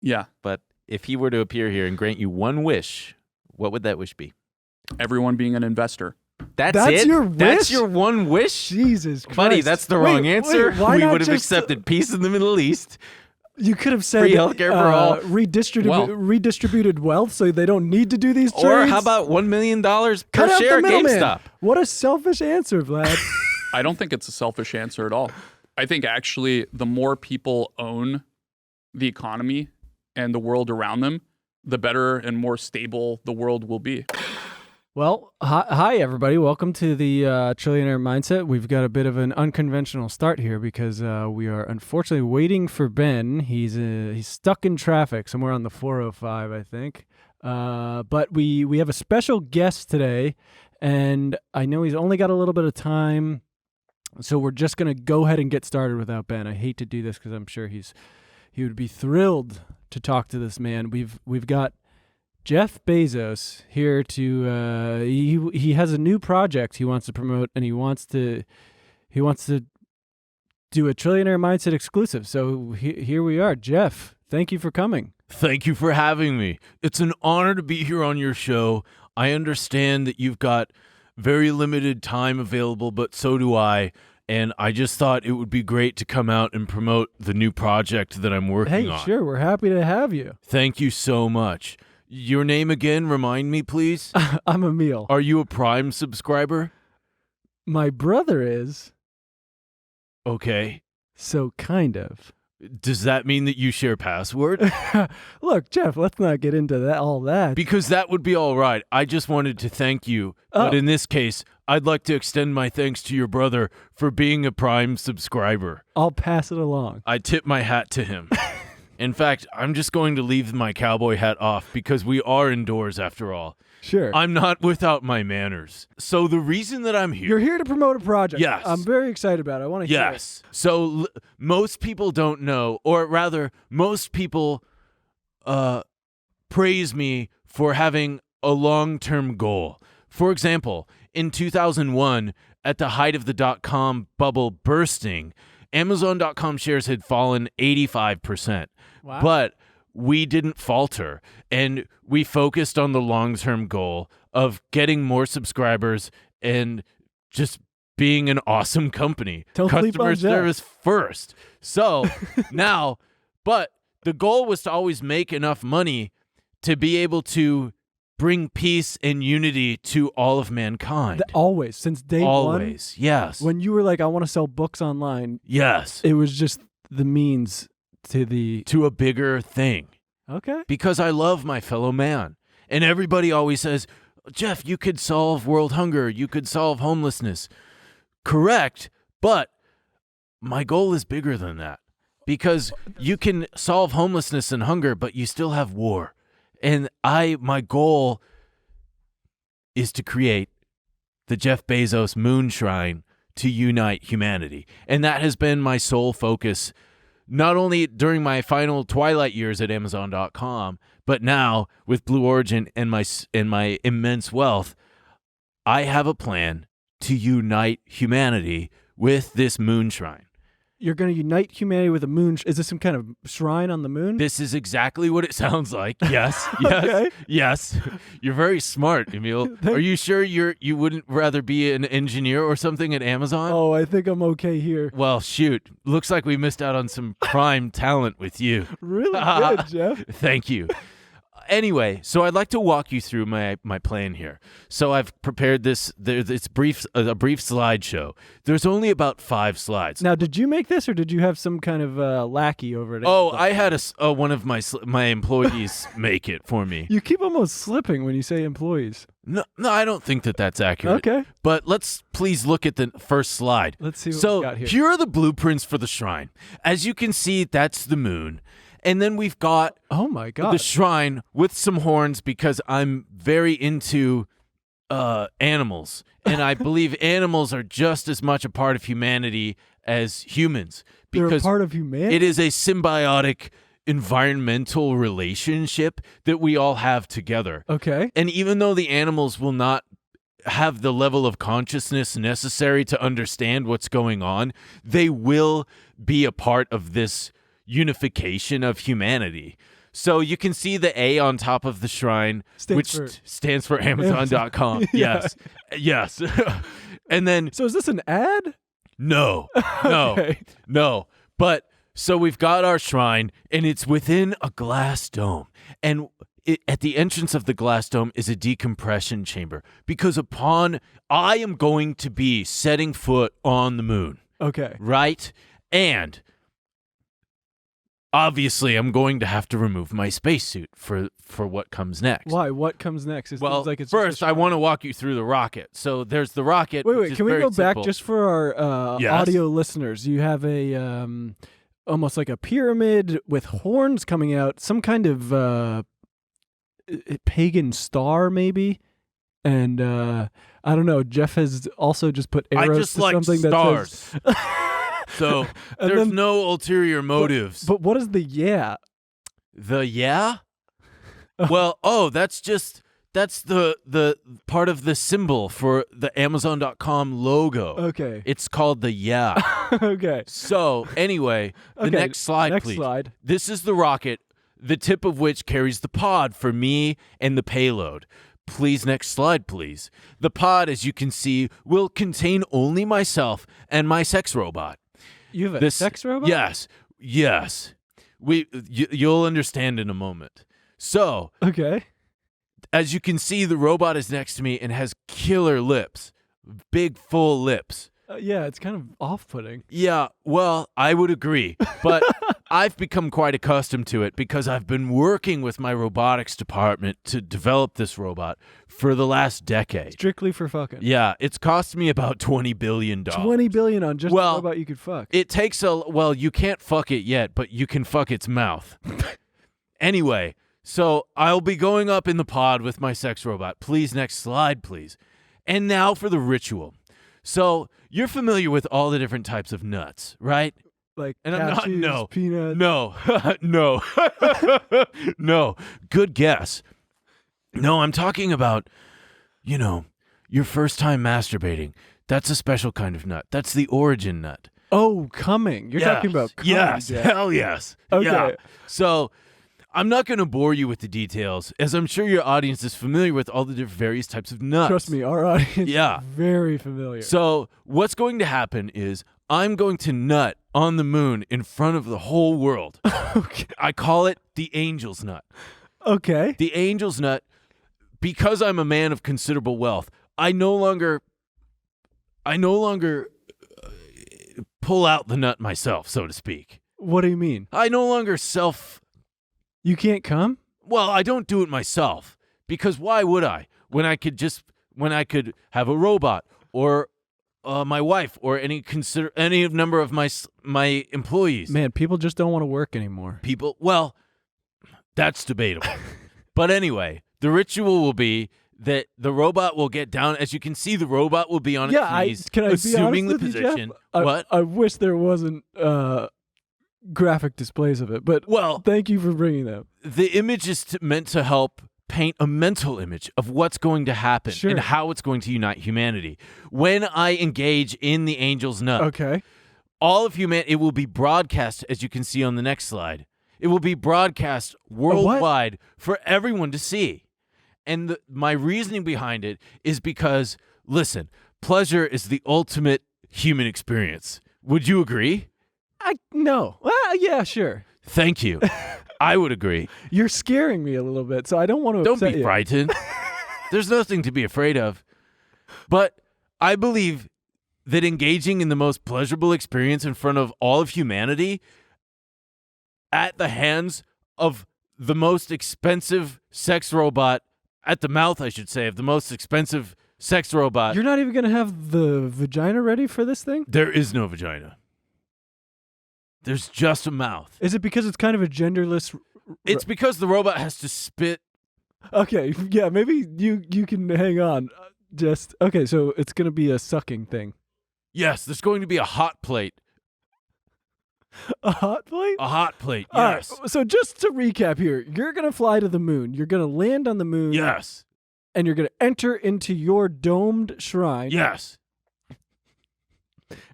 F: Yeah.
B: But if he were to appear here and grant you one wish, what would that wish be?
F: Everyone being an investor.
B: That's
A: That's
B: it?
A: your
B: That's
A: wish?
B: your one wish?
A: Jesus Christ.
B: Buddy, that's the wrong answer.
A: why
B: We
A: not
B: would have
A: just-
B: accepted peace in the Middle East.
A: You could have said
B: Free healthcare for all.
A: redistributed wealth so they don't need to do these trades.
B: Or how about $1 million per
A: Cut out
B: share
A: the
B: at
A: middleman.
B: GameStop?
A: What a selfish answer, Vlad.
F: I don't think it's a selfish answer at all. I think actually the more people own the economy and the world around them, the better and more stable the world will be.
A: Well, hi everybody. Welcome to the Trillionaire Mindset. We've got a bit of an unconventional start here because we are unfortunately waiting for Ben. He's stuck in traffic somewhere on the 405, I think. But we have a special guest today, and I know he's only got a little bit of time, so we're just gonna go ahead and get started without Ben. I hate to do this because I'm sure he would be thrilled to talk to this man. We've got Jeff Bezos here to he has a new project he wants to promote, and he wants to do a Trillionaire Mindset exclusive. So here we are. Jeff, thank you for coming.
B: Thank you for having me. It's an honor to be here on your show. I understand that you've got very limited time available, but so do I. And I just thought it would be great to come out and promote the new project that I'm working on.
A: Sure, we're happy to have you.
B: Thank you so much. Your name again, remind me, please.
A: I'm Emil.
B: Are you a Prime subscriber?
A: My brother is,
B: Okay.
A: so kind of.
B: Does that mean that you share password?
A: Look, Jeff, let's not get into all that.
B: Because that would be all right. I just wanted to thank you. But
A: Oh.
B: in this case, I'd like to extend my thanks to your brother for being a Prime subscriber.
A: I'll pass it along.
B: I tip my hat to him. In fact, I'm just going to leave my cowboy hat off because we are indoors after all.
A: Sure.
B: I'm not without my manners. So the reason that I'm here...
A: You're here to promote a project.
B: Yes.
A: I'm very excited about it. I want to hear it.
B: Yes. So most people don't know, or rather, most people praise me for having a long-term goal. For example, in 2001, at the height of the dot-com bubble bursting, Amazon.com shares had fallen 85%.
A: Wow.
B: But we didn't falter, and we focused on the long-term goal of getting more subscribers and just being an awesome company.
A: Don't sleep
B: Customer
A: on Jeff.
B: service first. So now, but the goal was to always make enough money to be able to bring peace and unity to all of mankind.
A: Always, since day one.
B: Always, yes.
A: When you were like, I want to sell books online,
B: Yes.
A: it was just the means to the...
B: To a bigger thing.
A: Okay.
B: Because I love my fellow man. And everybody always says, Jeff, you could solve world hunger. You could solve homelessness. Correct. But my goal is bigger than that. Because you can solve homelessness and hunger, but you still have war. And my goal is to create the Jeff Bezos Moon Shrine to unite humanity. And that has been my sole focus, not only during my final twilight years at Amazon.com, but now with Blue Origin and my immense wealth, I have a plan to unite humanity with this moon shrine.
A: you're going to unite humanity with a moon. Is this some kind of shrine on the moon?
B: This is exactly what it sounds like. Yes, yes,
A: Okay.
B: yes. You're very smart, Emil. Are you sure you wouldn't rather be an engineer or something at Amazon?
A: Oh, I think I'm okay here.
B: Well, shoot. Looks like we missed out on some prime talent with you.
A: Really good, Jeff.
B: Thank you. Anyway, so I'd like to walk you through my plan here. So I've prepared this. It's a brief slideshow. There's only about 5 slides.
A: Now, did you make this, or did you have some kind of lackey over it?
B: Oh, I had one of my employees make it for me.
A: You keep almost slipping when you say employees.
B: No, I don't think that's accurate.
A: Okay.
B: But let's please look at the first slide.
A: Let's see what
B: so
A: we got here.
B: Here are the blueprints for the shrine. As you can see, that's the moon. And then we've got
A: Oh my God.
B: the shrine with some horns because I'm very into animals. And I believe animals are just as much a part of humanity as humans.
A: They're a
B: Because
A: part of humanity.
B: it is a symbiotic environmental relationship that we all have together.
A: Okay.
B: And even though the animals will not have the level of consciousness necessary to understand what's going on, they will be a part of this unification of humanity. So you can see the A on top of the shrine, stands for Amazon.com.
A: Yeah.
B: Yes. And then,
A: So is this an ad?
B: no.
A: Okay.
B: But so we've got our shrine, and it's within a glass dome. And at the entrance of the glass dome is a decompression chamber because I am going to be setting foot on the moon,
A: Okay.
B: right? And obviously, I'm going to have to remove my spacesuit for what comes next.
A: Why? What comes next? It
B: Well,
A: seems like it's just a
B: first, I want to walk you through the rocket. So there's the rocket. which
A: Wait,
B: is
A: can we
B: very
A: go back
B: simple.
A: just for our
B: Yes.
A: audio listeners? You have a almost like a pyramid with horns coming out, some kind of pagan star, maybe. And I don't know. Jeff has also just put
B: I
A: arrows
B: just
A: to
B: like
A: something
B: stars.
A: that says.
B: So
A: And
B: there's
A: then-
B: no ulterior motives.
A: But what is the yeah?
B: The yeah? Well, that's the part of the symbol for the Amazon.com logo.
A: Okay.
B: It's called the yeah.
A: Okay.
B: So anyway, the
A: Okay,
B: next slide,
A: next
B: please.
A: slide.
B: This is the rocket, the tip of which carries the pod for me and the payload. Please, next slide, please. The pod, as you can see, will contain only myself and my sex robot.
A: You have a sex robot?
B: Yes. You'll understand in a moment. So,
A: Okay.
B: as you can see, the robot is next to me and has killer lips, big, full lips.
A: Yeah, it's kind of off-putting.
B: Yeah, well, I would agree, but I've become quite accustomed to it because I've been working with my robotics department to develop this robot for the last decade.
A: Strictly for fucking.
B: Yeah, it's cost me about $20 billion.
A: $20 billion on just a robot you could fuck.
B: It takes you can't fuck it yet, but you can fuck its mouth. Anyway, so I'll be going up in the pod with my sex robot. Please, next slide, please. And now for the ritual. So you're familiar with all the different types of nuts, right?
A: Like
B: And I'm not-
A: cashews,
B: no.
A: peanuts.
B: No. No. Good guess. No, I'm talking about, your first time masturbating. That's a special kind of nut. That's the origin nut.
A: Oh, coming. You're talking about coming.
B: Yes.
A: Jeff.
B: Hell yes.
A: Okay.
B: Yeah. So I'm not going to bore you with the details, as I'm sure your audience is familiar with all the different various types of nuts.
A: Trust me, our audience
B: Yeah.
A: is very familiar.
B: So what's going to happen is I'm going to nut on the moon in front of the whole world.
A: Okay.
B: I call it the angel's nut.
A: Okay.
B: The angel's nut, because I'm a man of considerable wealth, I no longer pull out the nut myself, so to speak.
A: What do you mean?
B: I no longer
A: You can't come?
B: well, I don't do it myself, because why would I? When I could have a robot or my wife or any number of my employees.
A: Man, people just don't want to work anymore.
B: People, well, that's debatable. But anyway, the ritual will be that the robot will get down. As you can see, the robot will be on its knees,
A: can I
B: assuming
A: be
B: the
A: honest with you, Jeff?
B: position.
A: I,
B: What?
A: I wish there wasn't graphic displays of it, but
B: Well,
A: thank you for bringing them.
B: the image is meant to help paint a mental image of what's going to happen
A: Sure.
B: and how it's going to unite humanity. When I engage in the angel's nut,
A: Okay.
B: all of humanity, it will be broadcast, as you can see on the next slide. It will be broadcast worldwide for everyone to see. And my reasoning behind it is because, listen, pleasure is the ultimate human experience. Would you agree?
A: No. Well, yeah, sure.
B: Thank you. I would agree.
A: You're scaring me a little bit, so I don't want to
B: Don't
A: upset
B: be
A: you.
B: frightened. There's nothing to be afraid of. But I believe that engaging in the most pleasurable experience in front of all of humanity at the hands of the most expensive sex robot, at the mouth, I should say, of the most expensive sex robot.
A: You're not even going to have the vagina ready for this thing?
B: There is no vagina. There's just a mouth.
A: Is it because it's kind of a genderless...
B: It's because the robot has to spit.
A: Okay, yeah, maybe you can hang on. Okay, so it's going to be a sucking thing.
B: Yes, there's going to be a hot plate.
A: A hot plate?
B: A hot plate,
A: All right,
B: yes.
A: so just to recap here, you're going to fly to the moon. You're going to land on the moon.
B: Yes.
A: And you're going to enter into your domed shrine.
B: Yes.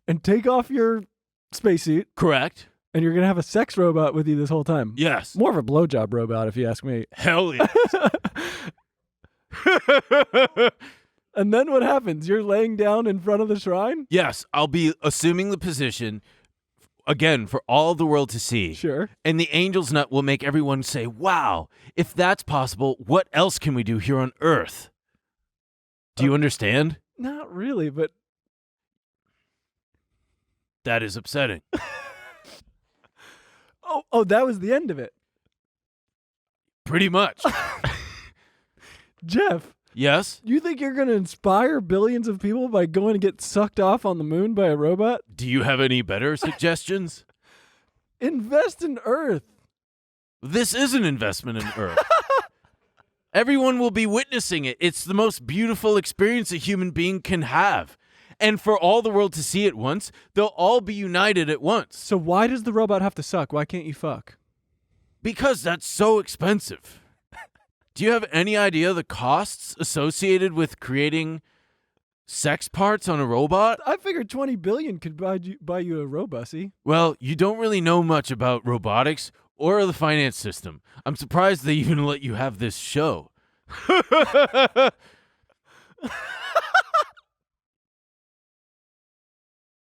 A: And take off your spacesuit.
B: Correct.
A: And you're going to have a sex robot with you this whole time.
B: Yes.
A: More of a blowjob robot, if you ask me.
B: Hell yes.
A: And then what happens? You're laying down in front of the shrine?
B: Yes, I'll be assuming the position, again, for all the world to see.
A: Sure.
B: And the angel's nut will make everyone say, wow, if that's possible, what else can we do here on Earth? Do you understand?
A: Not really, but...
B: That is upsetting.
A: Oh, that was the end of it.
B: Pretty much.
A: Jeff,
B: Yes?
A: you think you're going to inspire billions of people by going to get sucked off on the moon by a robot?
B: Do you have any better suggestions?
A: Invest in Earth.
B: This is an investment in Earth. Everyone will be witnessing it. It's the most beautiful experience a human being can have. And for all the world to see at once, they'll all be united at once.
A: So why does the robot have to suck? Why can't you fuck?
B: Because that's so expensive. Do you have any idea the costs associated with creating sex parts on a robot?
A: I figured 20 billion could buy you a robussy.
B: Well, you don't really know much about robotics or the finance system. I'm surprised they even let you have this show.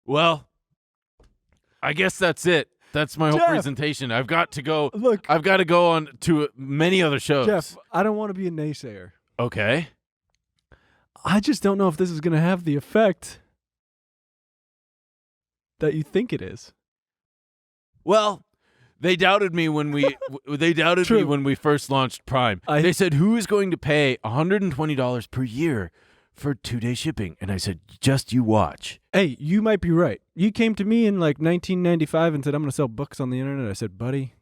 B: Well, I guess that's it. That's my whole
A: Jeff!
B: presentation. I've got to go.
A: Look,
B: I've got to go on to many other shows.
A: Jeff, I don't want to be a naysayer.
B: Okay.
A: I just don't know if this is going to have the effect that you think it is.
B: Well, they doubted me when we
A: True.
B: when we first launched Prime. They said, "Who is going to pay $120 per year for 2-day shipping?" And I said, "Just you watch."
A: Hey, you might be right. You came to me in like 1995 and said, "I'm going to sell books on the internet." I said, "Buddy,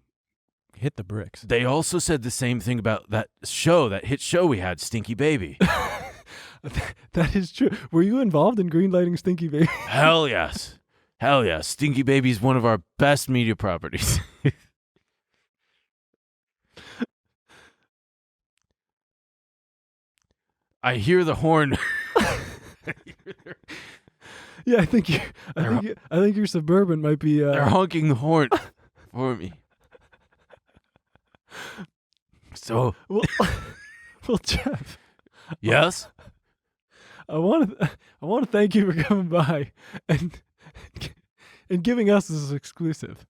A: hit the bricks."
B: They also said the same thing about that hit show we had, Stinky Baby.
A: That is true. Were you involved in greenlighting Stinky Baby?
B: Hell yes. Hell yes. Stinky Baby is one of our best media properties. I hear the horn.
A: Yeah, I think your Suburban might be.
B: They're honking the horn for me. So,
A: Well, Jeff,
B: yes?
A: I want to thank you for coming by and giving us this exclusive.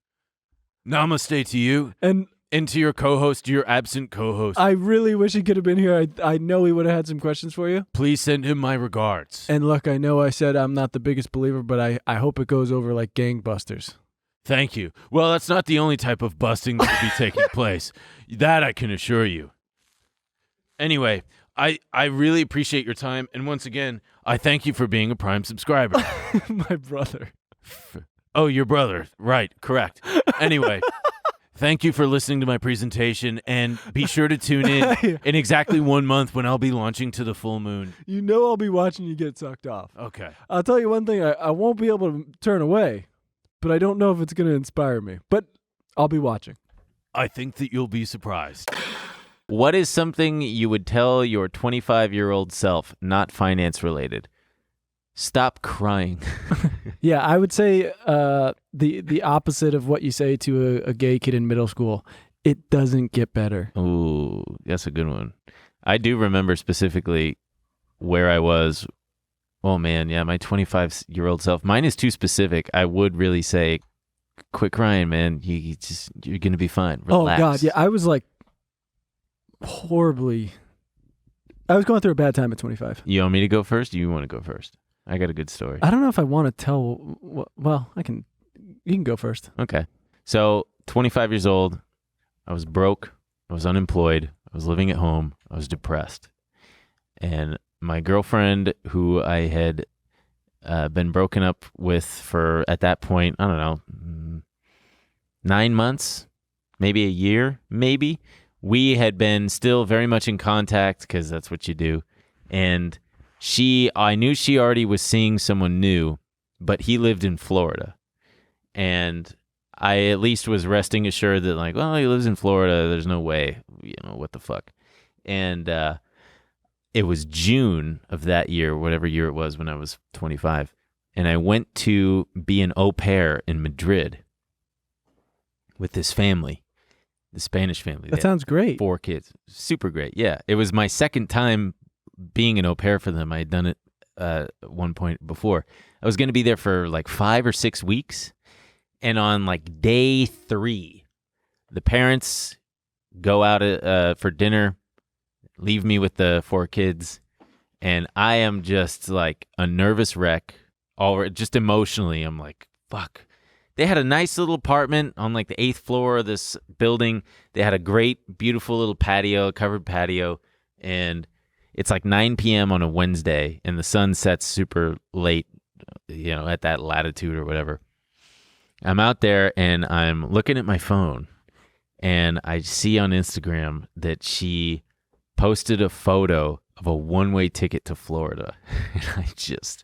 B: Namaste to you
A: And
B: and to your co-host, your absent co-host.
A: I really wish he could have been here. I know he would have had some questions for you.
B: Please send him my regards.
A: And look, I know I said I'm not the biggest believer, but I hope it goes over like gangbusters.
B: Thank you. Well, that's not the only type of busting that will be taking place. That I can assure you. Anyway, I really appreciate your time. And once again, I thank you for being a Prime subscriber.
A: My brother.
B: Oh, your brother. Right. Correct. Anyway, thank you for listening to my presentation. And be sure to tune in exactly 1 month when I'll be launching to the full moon.
A: You know I'll be watching you get sucked off.
B: Okay.
A: I'll tell you one thing. I won't be able to turn away, but I don't know if it's going to inspire me. But I'll be watching.
B: I think that you'll be surprised.
G: What is something you would tell your 25-year-old self, not finance related?
B: Stop crying.
A: Yeah, I would say the opposite of what you say to a gay kid in middle school. It doesn't get better.
B: Ooh, that's a good one. I do remember specifically where I was. Oh man, yeah, my 25-year-old self. Mine is too specific. I would really say, quit crying, man. You're gonna be fine. Relax.
A: Oh God, yeah, I was like horribly. I was going through a bad time at 25.
B: You want me to go first? Or you want to go first? I got a good story.
A: I don't know if I want to tell. Well, I can. You can go first.
B: Okay. So, 25 years old. I was broke. I was unemployed. I was living at home. I was depressed. And my girlfriend, who I had been broken up with for, at that point, I don't know, 9 months, maybe a year, maybe. We had been still very much in contact because that's what you do. And I knew she already was seeing someone new, but he lived in Florida. And I at least was resting assured that, like, well, he lives in Florida. There's no way, what the fuck. And it was June of that year, whatever year it was when I was 25. And I went to be an au pair in Madrid with this family, the Spanish family.
A: That sounds great.
B: 4 kids. Super great. Yeah. It was my second time being an au pair for them. I had done it at one point before. I was going to be there for like 5 or 6 weeks. And on like day 3, the parents go out for dinner, leave me with the 4 kids. And I am just like a nervous wreck. Just emotionally, I'm like, fuck. They had a nice little apartment on like the 8th floor of this building. They had a great, beautiful little patio, covered patio. And it's like 9 p.m. on a Wednesday, and the sun sets super late, at that latitude or whatever. I'm out there, and I'm looking at my phone, and I see on Instagram that she posted a photo of a one-way ticket to Florida. And I just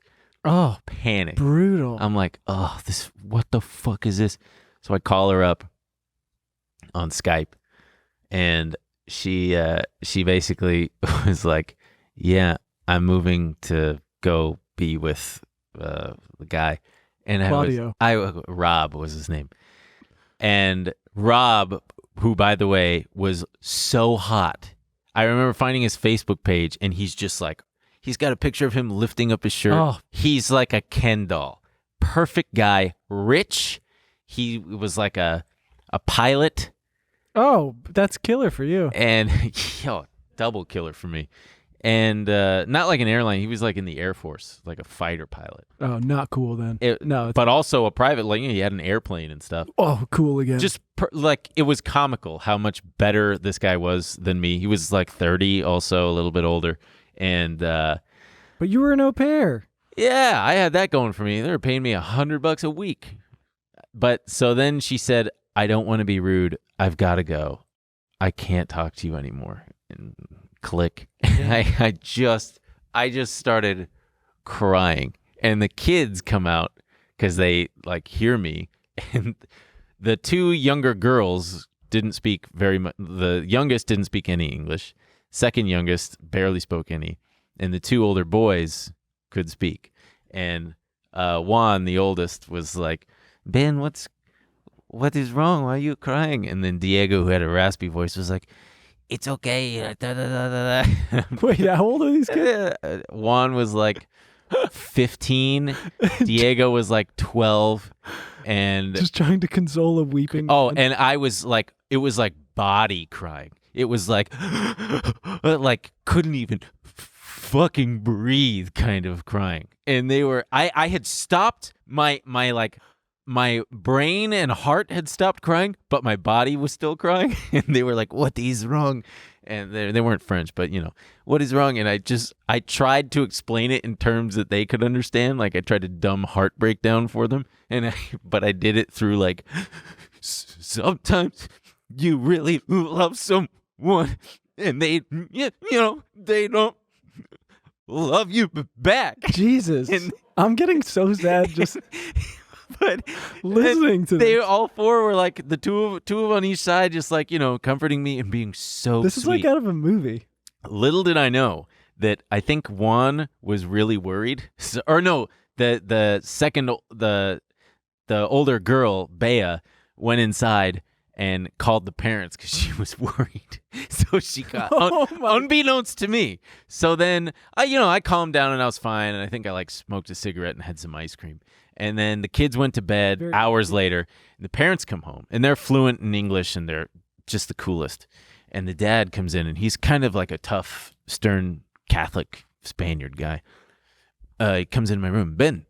B: panicked.
A: Brutal.
B: I'm like, what the fuck is this? So I call her up on Skype, and she basically was like, yeah, I'm moving to go be with the guy. And Rob was his name. And Rob, who, by the way, was so hot. I remember finding his Facebook page, and he's just like, he's got a picture of him lifting up his shirt.
A: Oh.
B: He's like a Ken doll. Perfect guy. Rich. He was like a pilot.
A: Oh, that's killer for you.
B: And, double killer for me. And not like an airline. He was like in the Air Force, like a fighter pilot.
A: Oh, not cool then.
B: But also a private, like, he had an airplane and stuff.
A: Oh, cool again.
B: Just it was comical how much better this guy was than me. He was like 30, also a little bit older. And
A: but you were an au pair.
B: Yeah, I had that going for me. They were paying me $100 a week. But so then she said, I don't want to be rude. I've got to go. I can't talk to you anymore. And click. I just started crying, and the kids come out because they like hear me, and the 2 younger girls didn't speak very much. The youngest didn't speak any English. Second youngest barely spoke any, and the 2 older boys could speak. And Juan, the oldest, was like, Ben, what is wrong? Why are you crying? And then Diego, who had a raspy voice, was like, it's okay.
A: Wait, how old are these kids?
B: Juan was like 15. Diego was like 12. And
A: just trying to console a weeping.
B: Oh, and I was like, it was like body crying. It was like, like couldn't even fucking breathe kind of crying. And they were, I had stopped my brain and heart had stopped crying, but my body was still crying. And they were like, what is wrong? And they weren't French, but what is wrong? And I tried to explain it in terms that they could understand. Like I tried to dumb heartbreak down for them. But I did it through like, sometimes you really love someone and they don't love you back.
A: Jesus. I'm getting so sad just
B: but
A: listening to
B: they
A: this.
B: all 4 were like the two on each side, just like comforting me and being so
A: This
B: sweet.
A: is like out of a movie.
B: Little did I know that I think Juan was really worried. Or no, the older girl, Bea, went inside and called the parents because she was worried. So she got, unbeknownst to me. So then, I calmed down and I was fine. And I think I like smoked a cigarette and had some ice cream. And then the kids went to bed hours later. And the parents come home and they're fluent in English and they're just the coolest. And the dad comes in and he's kind of like a tough, stern Catholic Spaniard guy. He comes in my room. Ben,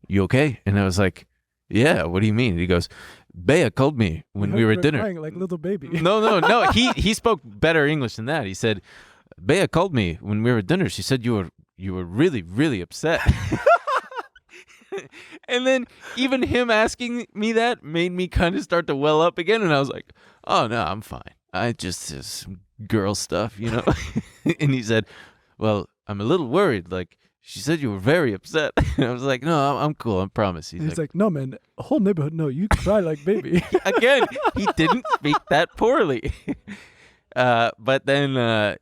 B: you okay? And I was like, yeah, what do you mean? And he goes, Bea called me when we were at dinner.
A: Crying like a little baby.
B: No. He spoke better English than that. He said, Bea called me when we were at dinner. She said you were really, really upset. And then even him asking me that made me kind of start to well up again. And I was like, oh, no, I'm fine. I just some girl stuff, And he said, well, I'm a little worried. Like, she said you were very upset. And I was like, no, I'm cool. I promise.
A: He's like, no, man, the whole neighborhood, no, you cry like baby.
B: Again, he didn't speak that poorly. But then, then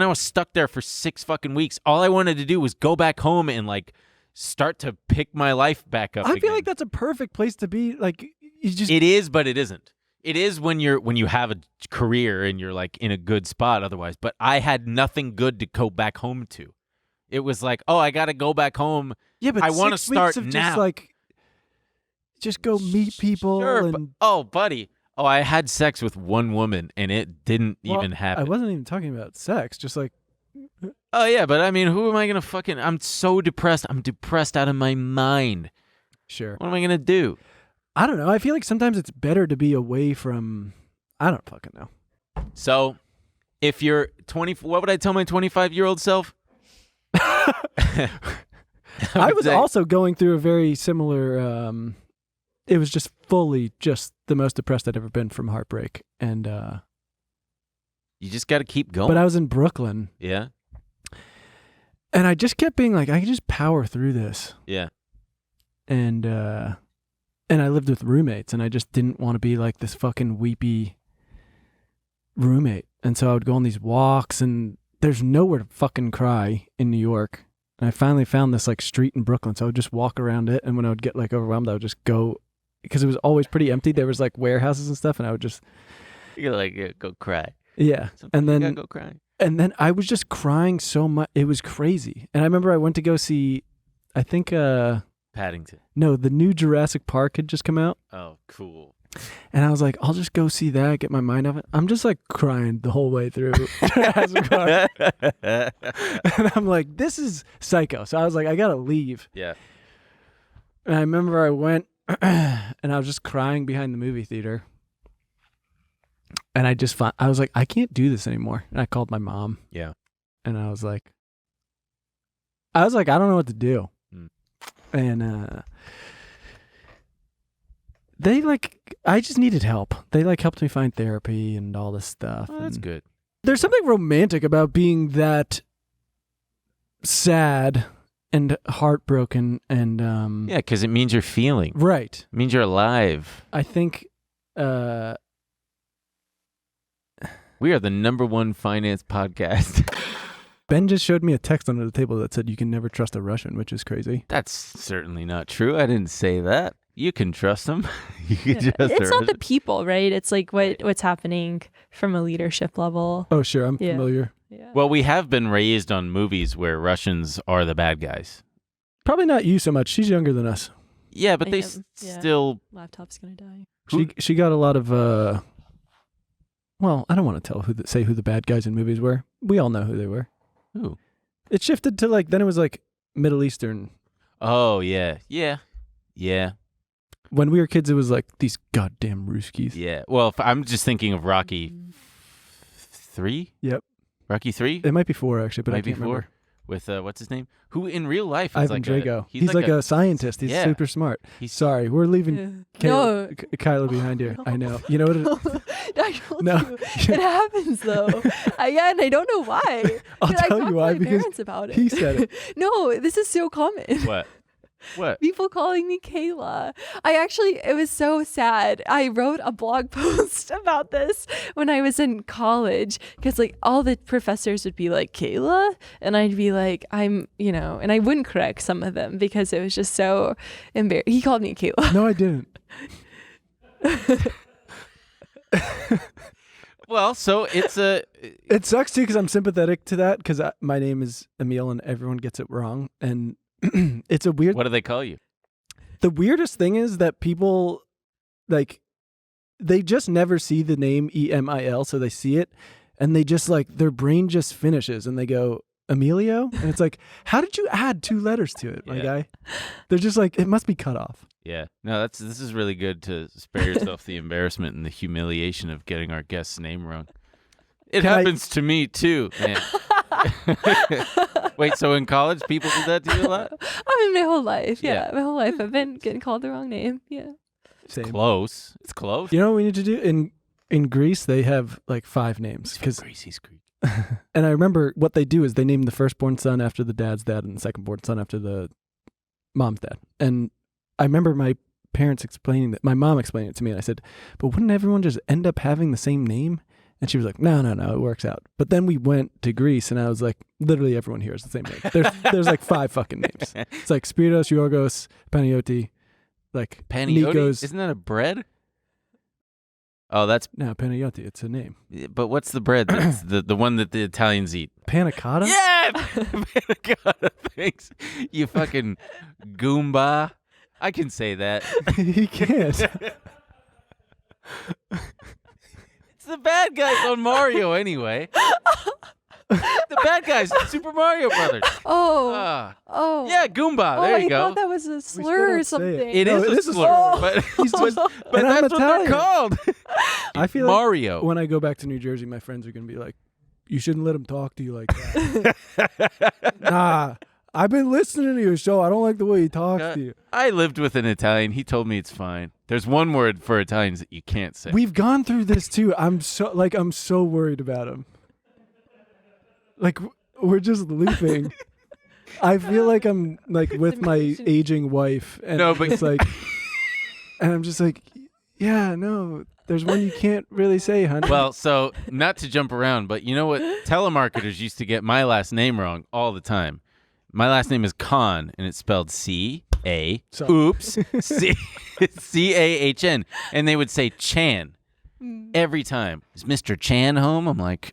B: I was stuck there for 6 fucking weeks. All I wanted to do was go back home and like start to pick my life back up.
A: I feel like that's a perfect place to be. Like,
B: it is, but it isn't. It is when you have a career and you're like in a good spot otherwise. But I had nothing good to go back home to. It was like, oh, I got to go back home.
A: Yeah, but
B: I want to
A: 6 weeks
B: start
A: of
B: now.
A: Just go meet people.
B: Sure,
A: and...
B: buddy. Oh, I had sex with one woman and it didn't even happen.
A: I wasn't even talking about sex. Just like,
B: oh yeah, but I mean, who am I gonna fucking? I'm so depressed. I'm depressed out of my mind.
A: Sure.
B: What am I gonna do?
A: I don't know. I feel like sometimes it's better to be away from. I don't fucking know.
B: So, if you're 20, what would I tell my 25-year-old self?
A: I was also going through a very similar. It was just fully just the most depressed I'd ever been from heartbreak, and
B: you just got to keep going.
A: But I was in Brooklyn.
B: Yeah.
A: And I just kept being like, I can just power through this.
B: Yeah.
A: And I lived with roommates, and I just didn't want to be like this fucking weepy roommate. And so I would go on these walks, and there's nowhere to fucking cry in New York. And I finally found this like street in Brooklyn, so I would just walk around it. And when I would get like overwhelmed, I would just go, because it was always pretty empty. There was like warehouses and stuff, and I would just
B: go cry.
A: Yeah.
B: Sometimes
A: and then
B: you gotta go cry.
A: And then I was just crying so much. It was crazy. And I remember I went to go see, I think
B: Paddington.
A: No, the new Jurassic Park had just come out.
B: Oh, cool.
A: And I was like, I'll just go see that, get my mind off it. I'm just like crying the whole way through Jurassic Park. And I'm like, this is psycho. So I was like, I gotta leave.
B: Yeah.
A: And I remember I went and I was just crying behind the movie theater. And I was like, I can't do this anymore. And I called my mom.
B: Yeah.
A: And I was like, I don't know what to do. And I just needed help. They helped me find therapy and all this stuff.
B: Oh, that's good.
A: There's something romantic about being that sad and heartbroken and
B: yeah, because it means you're feeling.
A: Right.
B: It means you're alive.
A: I think
B: we are the #1 finance podcast.
A: Ben just showed me a text under the table that said you can never trust a Russian, which is crazy.
B: That's certainly not true. I didn't say that. You can trust them.
G: It's not the people, right? It's like what's happening from a leadership level.
A: Oh, sure. I'm familiar.
G: Yeah.
B: Well, we have been raised on movies where Russians are the bad guys.
A: Probably not you so much. She's younger than us.
B: Yeah, but still...
G: Laptop's going to die.
A: She got a lot of... Well, I don't want to say who the bad guys in movies were. We all know who they were.
B: Who?
A: It shifted to then it was Middle Eastern.
B: Oh, yeah. Yeah. Yeah.
A: When we were kids, it was these goddamn Ruskies.
B: Yeah. Well, I'm just thinking of Rocky 3?
A: Yep.
B: Rocky 3?
A: It might be 4, actually, but I can't remember.
B: With, what's his name? Who in real life is
A: Ivan Drago. He's like a scientist. He's super smart. Sorry, we're leaving Kyla behind here. I know. You know what it is?
G: No. It happens, though. Again, I don't know why.
A: I'll tell you why.
G: Because parents about it.
A: He said it.
G: No, this is so common.
B: What? What?
G: People calling me Kayla. It was so sad. I wrote a blog post about this when I was in college because like all the professors would be like, Kayla? And I'd be like, and I wouldn't correct some of them because it was just so embarrassing. He called me Kayla.
A: No, I didn't.
B: Well, so
A: It sucks too because I'm sympathetic to that because my name is Emil and everyone gets it wrong. And it's a weird.
B: what do they call you?
A: The weirdest thing is that people, like, they just never see the name Emil, so they see it, and they just like their brain just finishes, and they go Emilio, and it's like, how did you add 2 letters to it, my guy? They're just like, it must be cut off.
B: Yeah. No, this is really good to spare yourself the embarrassment and the humiliation of getting our guest's name wrong. It happens to me too, man. Wait, so in college, people do that to you a lot?
G: I mean, my whole life. Yeah, my whole life I've been getting called the wrong name. Yeah.
A: Same.
B: Close. It's close.
A: You know what we need to do? In Greece, they have like 5 names.
B: Gracie's Greek.
A: And I remember what they do is they name the firstborn son after the dad's dad and the secondborn son after the mom's dad. And I remember my parents explaining that, my mom explained it to me, and I said, but wouldn't everyone just end up having the same name? And she was like, no, it works out. But then we went to Greece, and I was like, literally everyone here is the same name. There's like 5 fucking names. It's like Spiritos, Yorgos, Panayoti, like
B: Panayoti?
A: Nikos.
B: Isn't that a bread? Oh, that's...
A: No, Panayoti, it's a name.
B: But what's the bread? That's the one that the Italians eat.
A: Panna cotta?
B: Yeah! Panna cotta, thanks. You fucking Goomba. I can say that.
A: He can't.
B: It's the bad guys on Mario anyway. The bad guys in Super Mario Brothers.
G: Oh.
B: Yeah, Goomba. There you
G: I
B: go.
G: thought that was a slur or something.
B: It
A: No,
B: is a slur, but
A: He's just,
B: but
A: and I'm
B: that's what they're
A: Italian.
B: called.
A: I feel
B: Mario.
A: like when I go back to New Jersey, my friends are going to be like, you shouldn't let him talk to you like that. Nah, I've been listening to your show. I don't like the way he talks to you.
B: I lived with an Italian. He told me it's fine. There's one word for Italians that you can't say.
A: We've gone through this too. I'm so worried about him. Like, we're just looping. I feel like I'm like with my aging wife, and
B: No, but-
A: it's like, and I'm just like, yeah, no, there's one you can't really say, honey.
B: Well, so not to jump around, but you know what? Telemarketers used to get my last name wrong all the time. My last name is Khan, and it's spelled C-A, oops, C-A-H-N. And they would say Chan every time. Is Mr. Chan home? I'm like,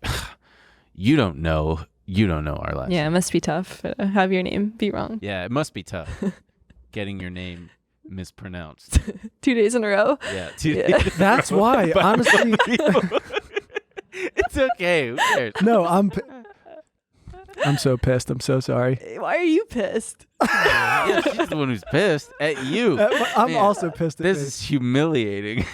B: you don't know our last name.
G: Yeah, it must be tough to have your name be wrong.
B: Yeah, it must be tough getting your name mispronounced.
G: 2 days in a row.
B: Yeah.
A: That's why, honestly.
B: It's okay. Who cares?
A: No, I'm so pissed. I'm so sorry.
G: Why are you pissed?
B: Yeah, she's the one who's pissed at you.
A: I'm
B: Man,
A: also pissed at
B: This
A: this.
B: is humiliating.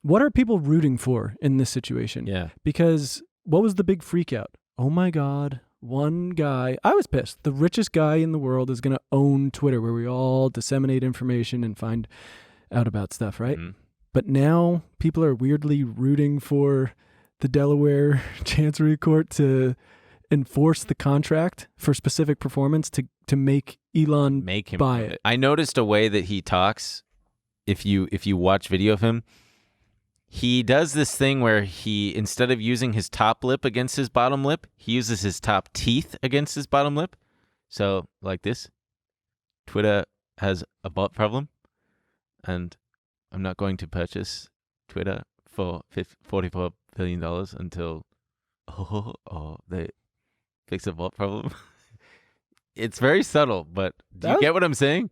A: What are people rooting for in this situation?
B: Yeah.
A: Because what was the big freak out? Oh my God, one guy. I was pissed. The richest guy in the world is going to own Twitter, where we all disseminate information and find out about stuff, right?
B: Mm-hmm.
A: But now people are weirdly rooting for the Delaware Chancery Court to enforce the contract for specific performance to make Elon
B: Make him
A: buy
B: do
A: it.
B: I noticed a way that he talks. If you watch video of him, he does this thing where he, instead of using his top lip against his bottom lip, he uses his top teeth against his bottom lip. So like this, Twitter has a bot problem, and I'm not going to purchase Twitter for $44 billion until they fix a bot problem. It's very subtle, but do you get what I'm saying?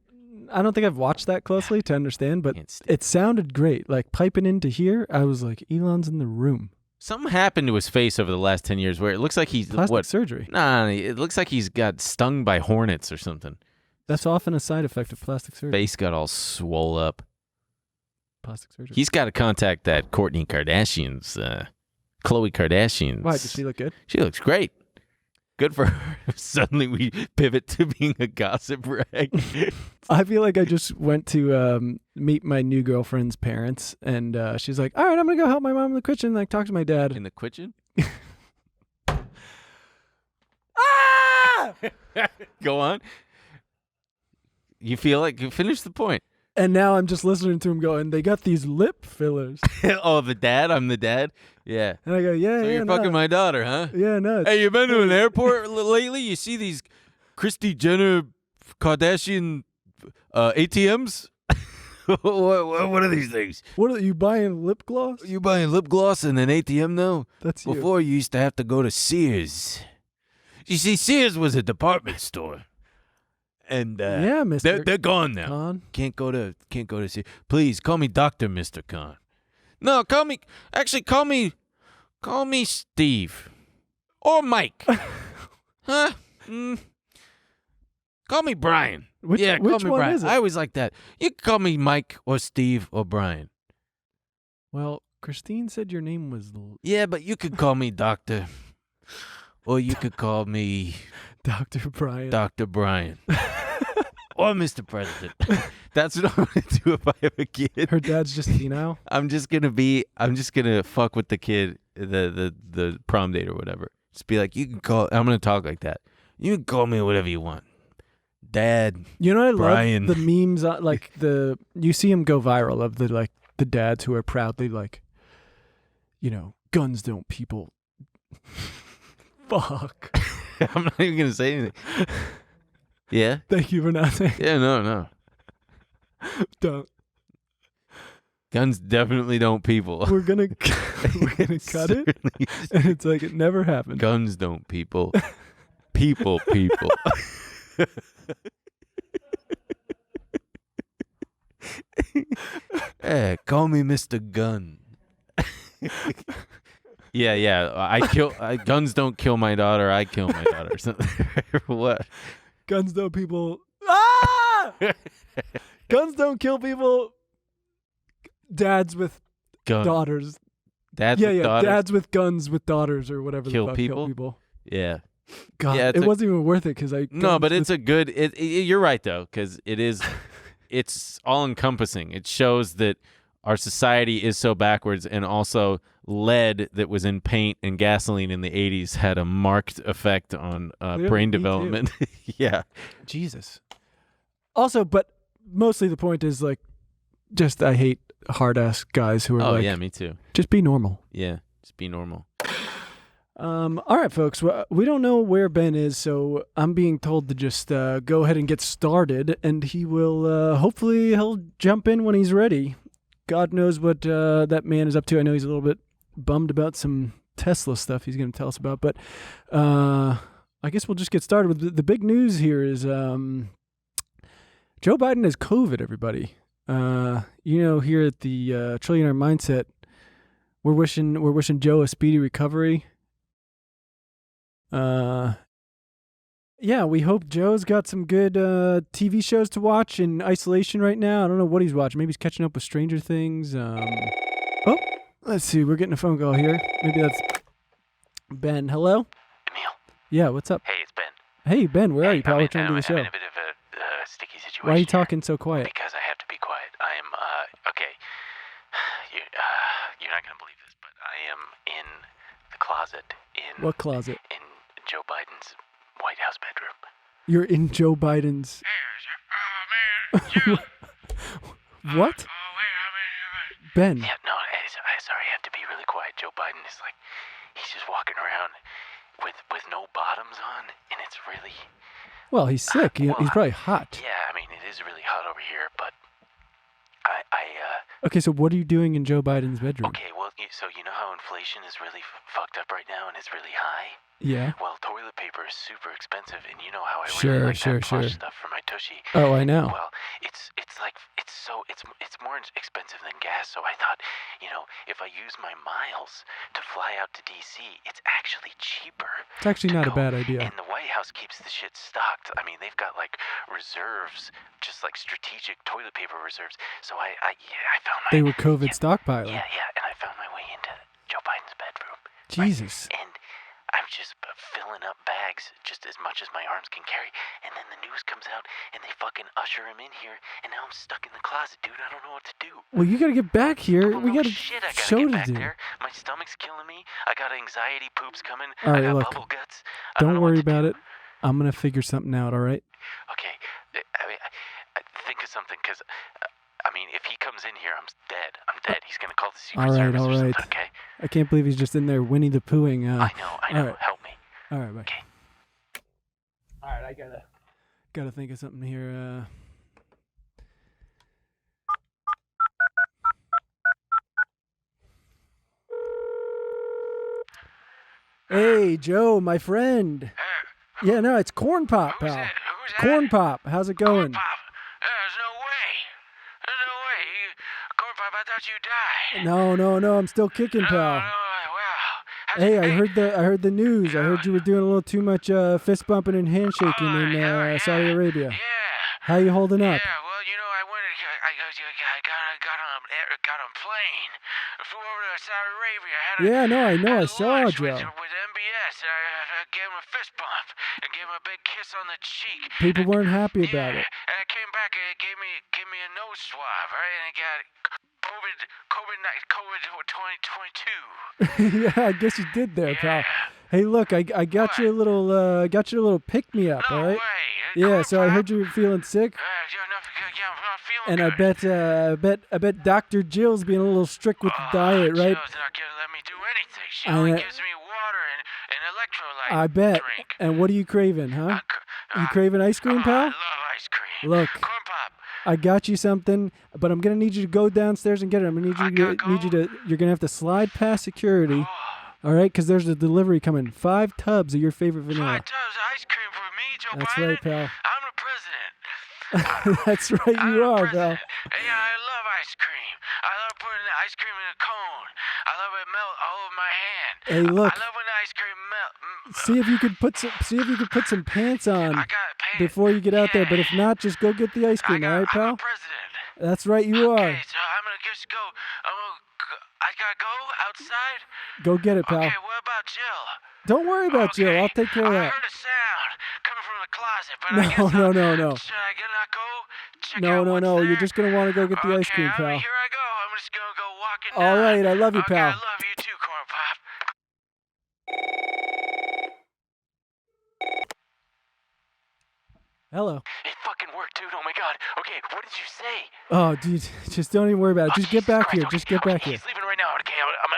A: I don't think I've watched that closely to understand, but
B: Can't stand
A: it sounded great. Like piping into here, I was like, Elon's in the room.
B: Something happened to his face over the last 10 years where it looks like he's
A: Plastic surgery.
B: Nah, it looks like he's got stung by hornets or something.
A: That's often a side effect of plastic surgery.
B: Face got all swole up.
A: Plastic surgery.
B: He's got to contact that Kourtney Kardashian's, Khloe Kardashian's.
A: Why, does she look good?
B: She looks great. Good for her. Suddenly we pivot to being a gossip rag.
A: I feel like I just went to meet my new girlfriend's parents, and she's like, all right, I'm going to go help my mom in the kitchen, like talk to my dad.
B: In the kitchen?
A: Ah!
B: Go on. You feel like you finished the point.
A: And now I'm just listening to him going, they got these lip fillers.
B: Oh, the dad? I'm the dad? Yeah.
A: And I go, yeah,
B: So
A: yeah,
B: you're
A: no.
B: fucking my daughter, huh?
A: Yeah, no.
B: Hey, you been to an airport lately? You see these Christy Jenner, Kardashian ATMs? What are these things?
A: What are you buying lip gloss?
B: You buying lip gloss in an ATM now?
A: That's you.
B: Before you used to have to go to Sears. You see, Sears was a department store. And
A: yeah, Mr.
B: they're gone now.
A: Khan.
B: Can't go to Sears. Please call me Dr. Mr. Khan. No, call me Steve. Or Mike. Huh? Call me Brian.
A: Which
B: call me
A: one
B: Brian.
A: is it?
B: I always like that. You can call me Mike or Steve or Brian.
A: Well, Christine said your name was
B: Yeah, but you could call me Doctor. Or you could call me
A: Dr. Brian.
B: Dr. Brian. Or Mr. President. That's what I'm going to do if I have a kid.
A: Her dad's just senile.
B: I'm just gonna fuck with the kid, the prom date or whatever. Just be like, I'm gonna talk like that. You can call me whatever you want. Dad.
A: You know what I
B: Brian.
A: love? The memes, you see them go viral of the dads who are proudly like, guns don't people. Fuck.
B: I'm not even gonna say anything. Yeah?
A: Thank you for not saying.
B: Yeah, no.
A: Don't.
B: Guns definitely don't people.
A: We're gonna cut it, and it's like it never happened.
B: Guns don't people. People. Hey, call me Mr. Gun. Yeah. Guns don't kill my daughter. I kill my daughter. What?
A: Guns don't people. Ah! Guns don't kill people. Dads with daughters.
B: Dads with daughters?
A: Dads with guns with daughters or whatever.
B: Kill
A: the fuck
B: people?
A: Kill people.
B: Yeah.
A: God,
B: Yeah,
A: it wasn't even worth it because I.
B: No, but it's a good. You're right though, because it is. It's all encompassing. It shows that our society is so backwards, and also lead that was in paint and gasoline in the 80s had a marked effect on brain development. Yeah.
A: Jesus. Also, but mostly the point is like, just I hate hard ass guys who are like,
B: yeah, me too.
A: Just be normal.
B: Yeah, just be normal.
A: All right, folks. Well, we don't know where Ben is, so I'm being told to just go ahead and get started, and he will. Hopefully, he'll jump in when he's ready. God knows what that man is up to. I know he's a little bit bummed about some Tesla stuff he's going to tell us about, but I guess we'll just get started with the big news here. Is Joe Biden has COVID. Everybody, here at the Trillionaire Mindset, we're wishing Joe a speedy recovery. Yeah, we hope Joe's got some good TV shows to watch in isolation right now. I don't know what he's watching. Maybe he's catching up with Stranger Things. Oh, let's see. We're getting a phone call here. Maybe that's Ben. Hello?
H: Emil.
A: Yeah, what's up?
H: Hey, it's Ben.
A: Hey, Ben, where are you, pal? We're trying to do the show.
H: I'm in a bit of a sticky situation.
A: Why are you
H: here.
A: talking so quiet?
H: Because I have to be quiet. I am, okay. You're not going to believe this, but I am in the closet in...
A: What closet?
H: In Joe Biden's White House bedroom.
A: You're in Joe Biden's... What? Ben.
H: Yeah, no, sorry, I have to be really quiet. Joe Biden is like, he's just walking around with no bottoms on, and it's really...
A: Well, he's sick. He's probably hot.
H: Yeah, I mean, it is really hot over here, but
A: Okay, so what are you doing in Joe Biden's bedroom?
H: Okay, well, so you know how inflation is really fucked up right now and it's really high?
A: Yeah.
H: Well, toilet paper is super expensive, and you know how I
A: Sure,
H: really like
A: sure,
H: that plush
A: sure.
H: stuff for my tushy.
A: Oh, I know.
H: Well, it's more expensive than gas, so I thought, if I use my miles to fly out to D.C., it's actually cheaper.
A: It's actually not a bad idea.
H: And the White House keeps the shit stocked. I mean, they've got like reserves, just like strategic toilet paper reserves. So I found my...
A: They were COVID stockpiling.
H: Yeah, and I found my way into Joe Biden's bedroom.
A: Jesus.
H: Right? And I'm just filling up bags just as much as my arms can carry. And then the news comes out and they fucking usher him in here. And now I'm stuck in the closet, dude. I don't know what to do.
A: Well, you got to get back here.
H: Well,
A: We got a
H: shit, I gotta
A: show
H: get
A: to
H: back
A: do.
H: there. My stomach's killing me. I got anxiety poops coming.
A: All right,
H: I got
A: look,
H: bubble guts. I
A: Don't
H: know what
A: worry
H: to
A: about
H: do.
A: it. I'm going to figure something out, all right?
H: Okay. I mean, of something, because, I mean, if he comes in here, I'm dead. I'm dead. He's going to call the Secret
A: All right,
H: Service
A: all
H: or
A: right.
H: something, okay?
A: I can't believe he's just in there Winnie the Poohing.
H: I know.
A: all right.
H: Help me.
A: All right, bye.
H: Okay.
A: All right, I gotta think of something here. Hey, Joe, my friend. Yeah, no, it's Corn Pop, pal.
H: Who's that?
A: Corn Pop, how's it going?
H: Pop. There's no way. There's no way. Corn Pop, I thought you died.
A: No, I'm still kicking, pal.
H: Wow.
A: Hey, I heard the news. I heard you were doing a little too much fist bumping and handshaking in Saudi Arabia.
H: Yeah.
A: How you holding up?
H: Yeah, well, you know, I got on plane. Flew over to Saudi Arabia.
A: I know. I saw
H: lunch
A: Joe.
H: with MBS. I gave him a fist bump and gave him a big kiss on the cheek.
A: People weren't happy about it.
H: And I came back and it gave me a nose swab, right? And it got COVID 2022.
A: Yeah, I guess you did there, pal.
H: Yeah.
A: Hey, look, I got you a little pick me up, all right? Yeah, so I heard you were feeling sick,
H: I'm not feeling
A: and
H: good.
A: I bet Dr. Jill's being a little strict with the diet, right?
H: Jill's not gonna let me do anything. She
A: I
H: only
A: know.
H: gives me water and electrolyte
A: I bet.
H: drink.
A: And what are you craving, huh? You craving ice cream,
H: I
A: pal?
H: love ice cream.
A: Look,
H: Corn Pop.
A: I got you something, but I'm gonna need you to go downstairs and get it. I'm gonna you're gonna have to slide past security, all right? Because there's a delivery coming. 5 tubs of your favorite vanilla.
H: 5 tubs of ice cream for me, Joe
A: That's
H: Biden.
A: right, pal.
H: I'm the president.
A: That's right,
H: I'm
A: you
H: the
A: are,
H: president.
A: pal.
H: Yeah, I love ice cream. I love putting the ice cream in a cone. I love it melt all over my hand.
A: Hey, look.
H: I love when the ice cream melt.
A: See if you could put some pants on
H: I got pants.
A: before you get out there. But if not, just go get the ice cream, all right,
H: I'm
A: pal?
H: the president.
A: That's right, you are.
H: Okay, so I'm gonna just go. I gotta go outside.
A: Go get it, pal.
H: Okay, what about Jill?
A: Don't worry about Jill. I'll take care of
H: I
A: that.
H: heard a sound coming from the closet, but
A: No,
H: I guess
A: no.
H: Should I not go? Check out
A: No.
H: what's
A: You're
H: there?
A: just gonna want to go get the ice cream,
H: Okay,
A: pal.
H: here I go. I'm just gonna go walking
A: All
H: down.
A: right, I love you,
H: Okay,
A: pal.
H: I love you too, Corn Pop.
A: Hello.
H: It fucking worked, dude. Oh my god. Okay, what did you say?
A: Oh, dude, just don't even worry about it. Just get back here. Just get back here.
H: He's leaving right now. Okay,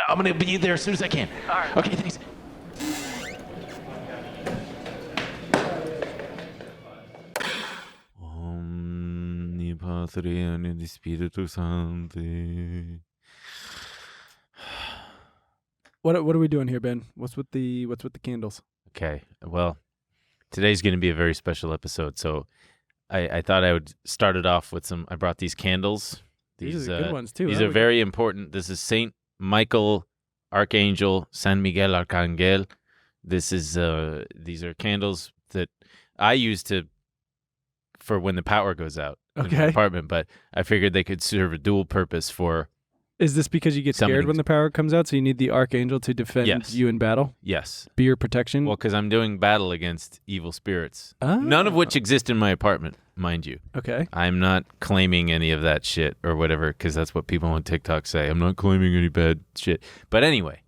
H: I'm gonna be there as soon as I can. All right. Okay, thanks.
B: Omni Patria et Spiritus Sancti.
A: What are we doing here, Ben? What's with the candles?
B: Okay, well, today's going to be a very special episode, so I thought I would start it off with some. I brought these candles.
A: These are good ones too.
B: These
A: huh?
B: are very important. This is Saint Michael Archangel, San Miguel Arcangel. This is these are candles that I use for when the power goes out in my
A: Okay.
B: apartment, but I figured they could serve a dual purpose for
A: Is this because you get scared
B: Something-
A: when the power comes out, so you need the archangel to defend
B: Yes.
A: you in battle?
B: yes.
A: Be your protection?
B: Well, because I'm doing battle against evil spirits,
A: Ah.
B: none of which exist in my apartment, mind you.
A: Okay.
B: I'm not claiming any of that shit or whatever, because that's what people on TikTok say. I'm not claiming any bad shit. But anyway,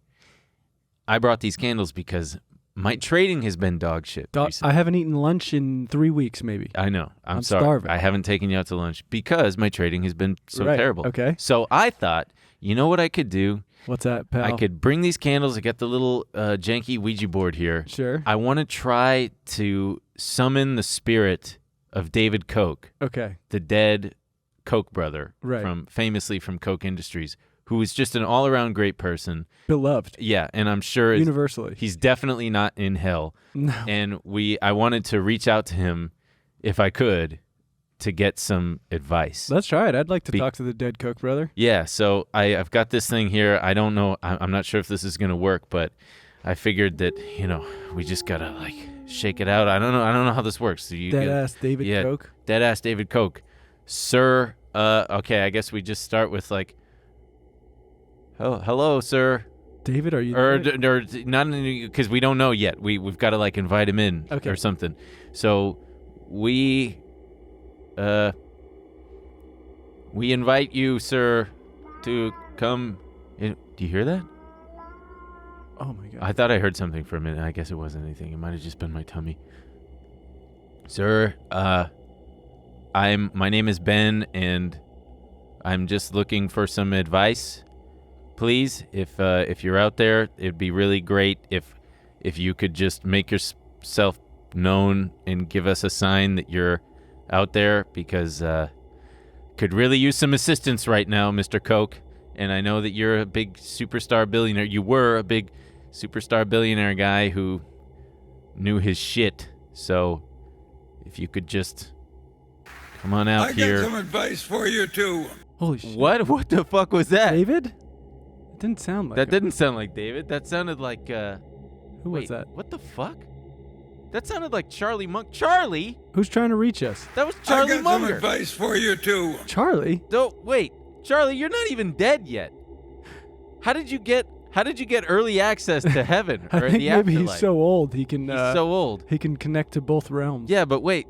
B: I brought these candles because my trading has been dog shit recently.
A: I haven't eaten lunch in 3 weeks, maybe.
B: I know. I'm sorry.
A: starving.
B: I haven't taken you out to lunch because my trading has been so
A: Right,
B: terrible.
A: okay.
B: So I thought, you know what I could do?
A: What's that, pal?
B: I could bring these candles. I got the little janky Ouija board here.
A: Sure.
B: I want to try to summon the spirit of David Koch,
A: Okay.
B: the dead Koch brother,
A: Right.
B: famously from Koch Industries, who was just an all-around great person.
A: Beloved.
B: Yeah, and I'm sure
A: Universally.
B: he's definitely not in hell.
A: No.
B: And I wanted to reach out to him, if I could, to get some advice.
A: Let's try it. I'd like to talk to the dead Koch brother.
B: Yeah, so I've got this thing here. I don't know. I'm not sure if this is going to work, but I figured that, we just got to, shake it out. I don't know how this works. So
A: Dead-ass David Koch.
B: Dead-ass David Koch. Sir, okay, I guess we just start with, hello, sir.
A: David, are you
B: Or
A: there?
B: not, because we don't know yet. We've got to, invite him in
A: Okay.
B: or something. So we invite you, sir, to come in. Do you hear that?
A: Oh, my God.
B: I thought I heard something for a minute. I guess it wasn't anything. It might have just been my tummy. Sir, My name is Ben, and I'm just looking for some advice. Please, if you're out there, it'd be really great if you could just make yourself known and give us a sign that you're out there, because could really use some assistance right now, Mr. Coke. And I know that you're a big superstar billionaire. You were a big superstar billionaire guy who knew his shit. So if you could just come on out here.
I: I got some advice for you, too.
A: Holy shit.
B: What the fuck was that?
A: David? It didn't sound like
B: That
A: him.
B: didn't sound like David. That sounded like
A: Who was that?
B: What the fuck? That sounded like Charlie Monk. Charlie?
A: Who's trying to reach us?
B: That was Charlie
I: I got some
B: Munger.
I: advice for you, too.
A: Charlie?
B: Don't wait. Charlie, you're not even dead yet. How did you get early access to heaven or
A: I think
B: the
A: maybe
B: afterlife?
A: he's so old he can.
B: He's so old.
A: He can connect to both realms.
B: Yeah, but wait,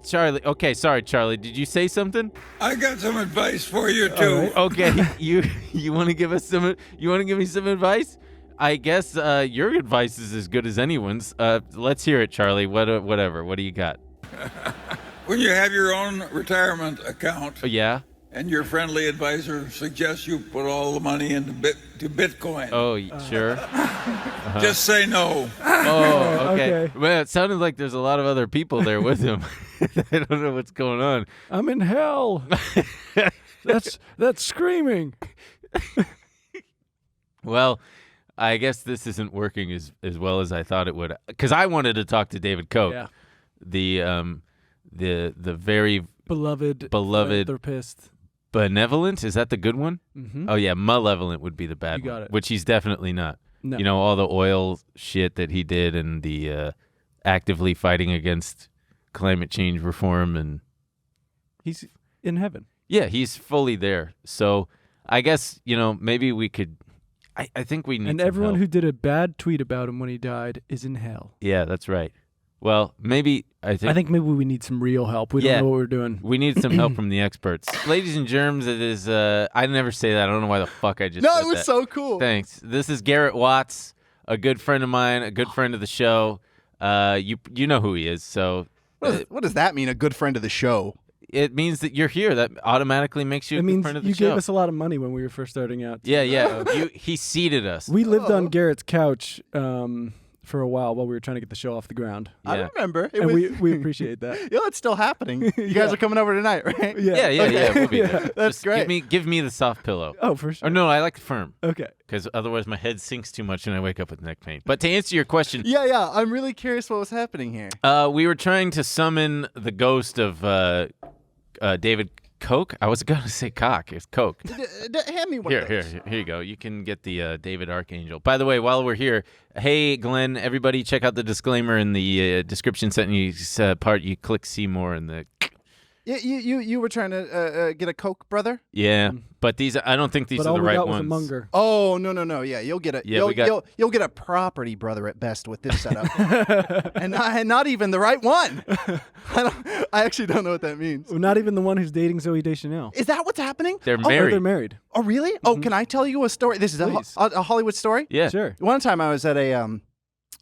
B: Charlie. Okay, sorry, Charlie. Did you say something?
I: I got some advice for you, too.
A: right.
B: Okay, you want to give us some? You want to give me some advice? I guess your advice is as good as anyone's. Let's hear it, Charlie. Whatever. What do you got?
I: When you have your own retirement account
B: Oh, yeah.
I: and your friendly advisor suggests you put all the money into Bitcoin,
B: Oh, sure.
I: just say no.
B: Oh, okay.
A: Okay.
B: Well, it sounded like there's a lot of other people there with him. I don't know what's going on.
A: I'm in hell. That's screaming.
B: Well, I guess this isn't working as well as I thought it would, because I wanted to talk to David Koch,
A: Yeah.
B: the very
A: Beloved. Philanthropist.
B: benevolent. Is that the good one?
A: Mm-hmm.
B: Oh yeah, malevolent would be the bad
A: You got
B: one,
A: it.
B: which he's definitely not.
A: No.
B: You know, all the oil shit that he did and the actively fighting against climate change reform, and
A: He's in heaven.
B: yeah, he's fully there. So I guess, maybe we could. I think we need.
A: And
B: some
A: everyone
B: help.
A: who did a bad tweet about him when he died is in hell.
B: Yeah, that's right. Well, maybe
A: I think maybe we need some real help. We
B: Yeah.
A: don't know what we're doing.
B: we need some help from the experts. Ladies and germs, it is. I never say that. I don't know why the fuck I just.
J: No,
B: said
J: it was
B: that.
J: so cool.
B: Thanks. This is Garett Watts, a good friend of mine, a good friend of the show. You know who he is, so
J: What does that mean? A good friend of the show.
B: it means that you're here. That automatically makes you a
A: It
B: good
A: means
B: friend of the
A: you
B: show.
A: gave us a lot of money when we were first starting out.
B: Yeah. He seated us.
A: We lived
J: Oh.
A: on Garrett's couch for a while we were trying to get the show off the ground.
J: I
B: Yeah.
J: remember. It
A: And
J: was,
A: we appreciate that.
J: yeah, it's still happening. You guys are coming over tonight, right?
B: Yeah. We'll be there.
J: That's
B: Just
J: great.
B: Give me the soft pillow.
A: Oh, for
B: Or
A: sure.
B: no, I like the firm,
A: Okay.
B: because otherwise my head sinks too much and I wake up with neck pain. But to answer your question,
J: Yeah. I'm really curious what was happening here.
B: we were trying to summon the ghost of David Koch. I was going to say cock. It's Koch.
J: Hand me one
B: Here,
J: of those.
B: here you go. You can get the David Archangel. By the way, while we're here, hey, Glenn, everybody check out the disclaimer in the description sentence part. You click see more in the...
J: You were trying to get a Coke, brother?
B: Yeah, but these, I don't think these
A: But
B: are
A: all
B: the
A: we
B: right
A: got was a
B: ones.
A: Munger.
J: Oh no! Yeah, you'll get a
B: Yeah, we got-
J: you'll get a property brother at best with this setup, and not even the right one. I actually don't know what that means.
A: Well, not even the one who's dating Zooey Deschanel.
J: Is that what's happening?
B: They're
A: Oh,
B: married.
A: they're married.
J: Oh really? Oh, can I tell you a story? This is
A: Please.
J: a Hollywood story.
B: Yeah.
A: Sure.
J: One time I was at an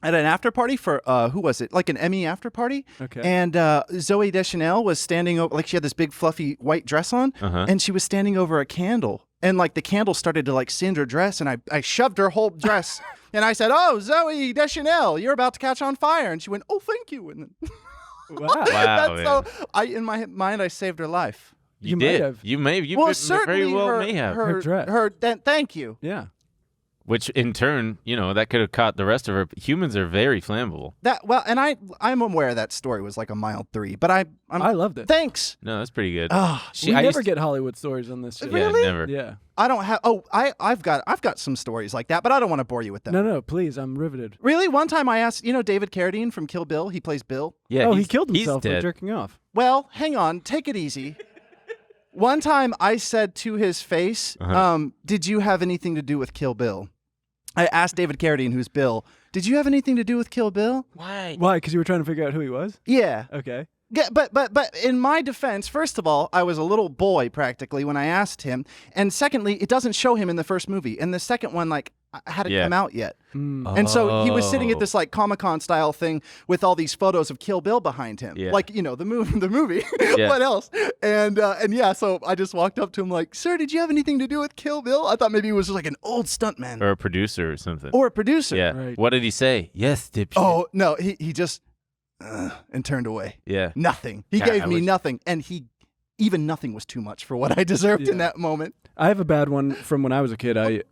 J: after party for who was it? Like an Emmy after party.
A: Okay.
J: And Zooey Deschanel was standing over, like she had this big fluffy white dress on,
B: Uh-huh.
J: and she was standing over a candle, and like the candle started to like singe her dress, and I shoved her whole dress, and I said, "Oh, Zooey Deschanel, you're about to catch on fire," and she went, "Oh, thank you." And then
A: Wow.
B: Wow,
J: that's so in my mind I saved her life.
B: You
A: You might
B: did.
A: have.
B: You may. You
J: Well,
B: very
J: certainly
B: well
J: her,
B: may have.
A: Her dress.
J: Thank you.
A: Yeah.
B: Which in turn, that could have caught the rest of her. Humans are very flammable.
J: And I'm aware that story was like a mild 3, but
A: I
J: I'm
A: loved it.
J: thanks.
B: No, that's pretty good.
J: Ah,
A: We
B: I
A: never
B: used-
A: get Hollywood stories on this show.
B: Yeah,
J: Really?
B: never.
A: Yeah.
J: I don't have. Oh, I've got some stories like that, but I don't want to bore you with them.
A: No, please. I'm riveted.
J: Really? One time I asked, David Carradine from Kill Bill, he plays Bill.
B: Yeah.
A: Oh, he
B: he's-
A: killed
B: he's
A: himself by
B: dead.
A: jerking off.
J: Well, hang on, take it easy. One time I said to his face, did you have anything to do with Kill Bill? I asked David Carradine, who's Bill, did you have anything to do with Kill Bill?
B: Why?
A: Why? Because you were trying to figure out who he was?
J: Yeah.
A: Okay.
J: Yeah, but in my defense, first of all, I was a little boy practically when I asked him, and secondly, it doesn't show him in the first movie. In the second one, like hadn't
B: Yeah.
J: come out yet.
A: Mm.
J: And so he was sitting at
B: Oh.
J: this like Comic-Con style thing with all these photos of Kill Bill behind him,
B: Yeah.
J: like the movie.
B: Yeah.
J: What else? And yeah, so I just walked up to him like, "Sir, did you have anything to do with Kill Bill?" I thought maybe he was like an old stuntman
B: Or a producer or something.
J: or a producer.
B: Yeah.
A: Right.
B: What did he say? Yes, dipshit.
J: Oh no, he just and turned away.
B: Yeah.
J: Nothing. He
B: Yeah,
J: gave
B: I
J: me
B: wish-
J: nothing, and even nothing was too much for what I deserved in
A: Yeah.
J: that moment.
A: I have a bad one from when I was a kid. I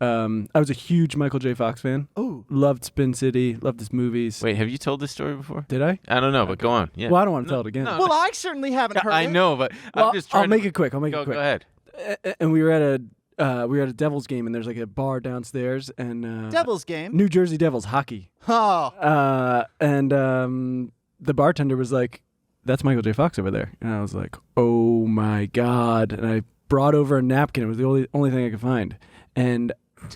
A: was a huge Michael J. Fox fan.
J: Oh,
A: Loved Spin City. Loved his movies.
B: Wait, have you told this story before?
A: Did I?
B: I don't know, but go on. Yeah.
A: Well, I don't want to tell it again.
B: no.
J: well, I certainly haven't heard.
B: I
J: it.
B: know, but
A: Well,
B: I'm just trying
A: I'll make
B: to
A: it quick. I'll make
B: go,
A: it quick.
B: Go ahead.
A: And we were at a Devils game, and there's like a bar downstairs, and
J: Devil's Game.
A: New Jersey Devils hockey.
J: Oh,
A: And the bartender was like, "That's Michael J. Fox over there," and I was like, "Oh my god!" And I brought over a napkin. It was the only thing I could find, and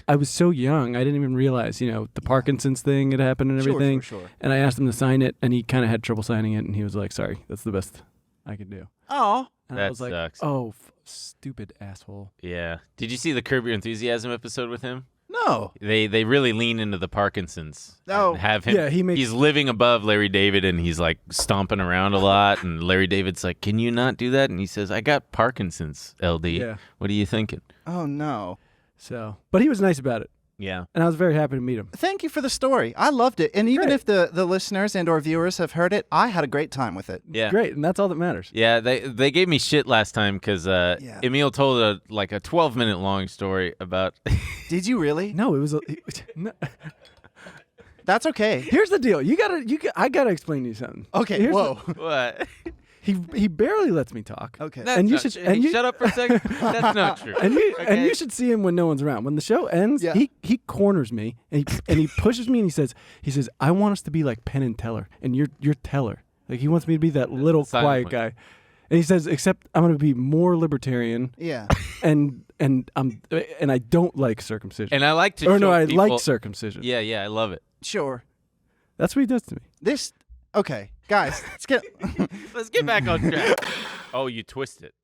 A: I was so young, I didn't even realize, the Parkinson's thing had happened and
J: Sure,
A: everything.
J: sure.
A: And I asked him to sign it, and he kind of had trouble signing it, and he was like, "Sorry, that's the best I could do."
J: Oh,
A: And I
B: That
A: was like,
B: sucks.
A: "Oh, stupid asshole."
B: Yeah. Did you see the Curb Your Enthusiasm episode with him?
J: no.
B: They really lean into the Parkinson's.
J: Oh.
B: And have him.
A: Yeah,
B: he's living above Larry David, and he's like stomping around a lot. And Larry David's like, "Can you not do that?" And he says, "I got Parkinson's, LD.
A: Yeah.
B: What are you thinking?"
J: Oh no.
A: So, but he was nice about it,
B: Yeah.
A: and I was very happy to meet him.
J: Thank you for the story. I loved it. And even
A: Great.
J: if the listeners and or viewers have heard it, I had a great time with it.
B: Yeah.
A: Great, and that's all that matters.
B: Yeah, they gave me shit last time because Emil told a 12-minute long story about.
J: Did you really?
A: No, it was. No.
J: That's okay.
A: Here's the deal. I gotta explain to you something.
J: Okay.
A: Here's
J: Whoa.
B: What?
A: He barely lets me talk.
J: Okay.
A: And you
B: That's
A: should-
B: not-
A: and
B: hey,
A: you-
B: shut up for a second. That's not true.
A: And you
B: Okay?
A: you should see him when no one's around. When the show ends,
J: Yeah.
A: he corners me and he pushes me and he says, "I want us to be like Penn and Teller, and you're Teller." Like he wants me to be that little
B: Silent
A: quiet
B: one.
A: guy. And he says, "Except I'm going to be more libertarian,
J: Yeah.
A: and I don't like circumcision."
B: And I like to.
A: or
B: show
A: no, I
B: people,
A: like circumcision.
B: Yeah, I love it.
J: Sure.
A: That's what he does to me.
J: Okay, guys, let's get.
B: Let's get back on track. Oh, you twist it.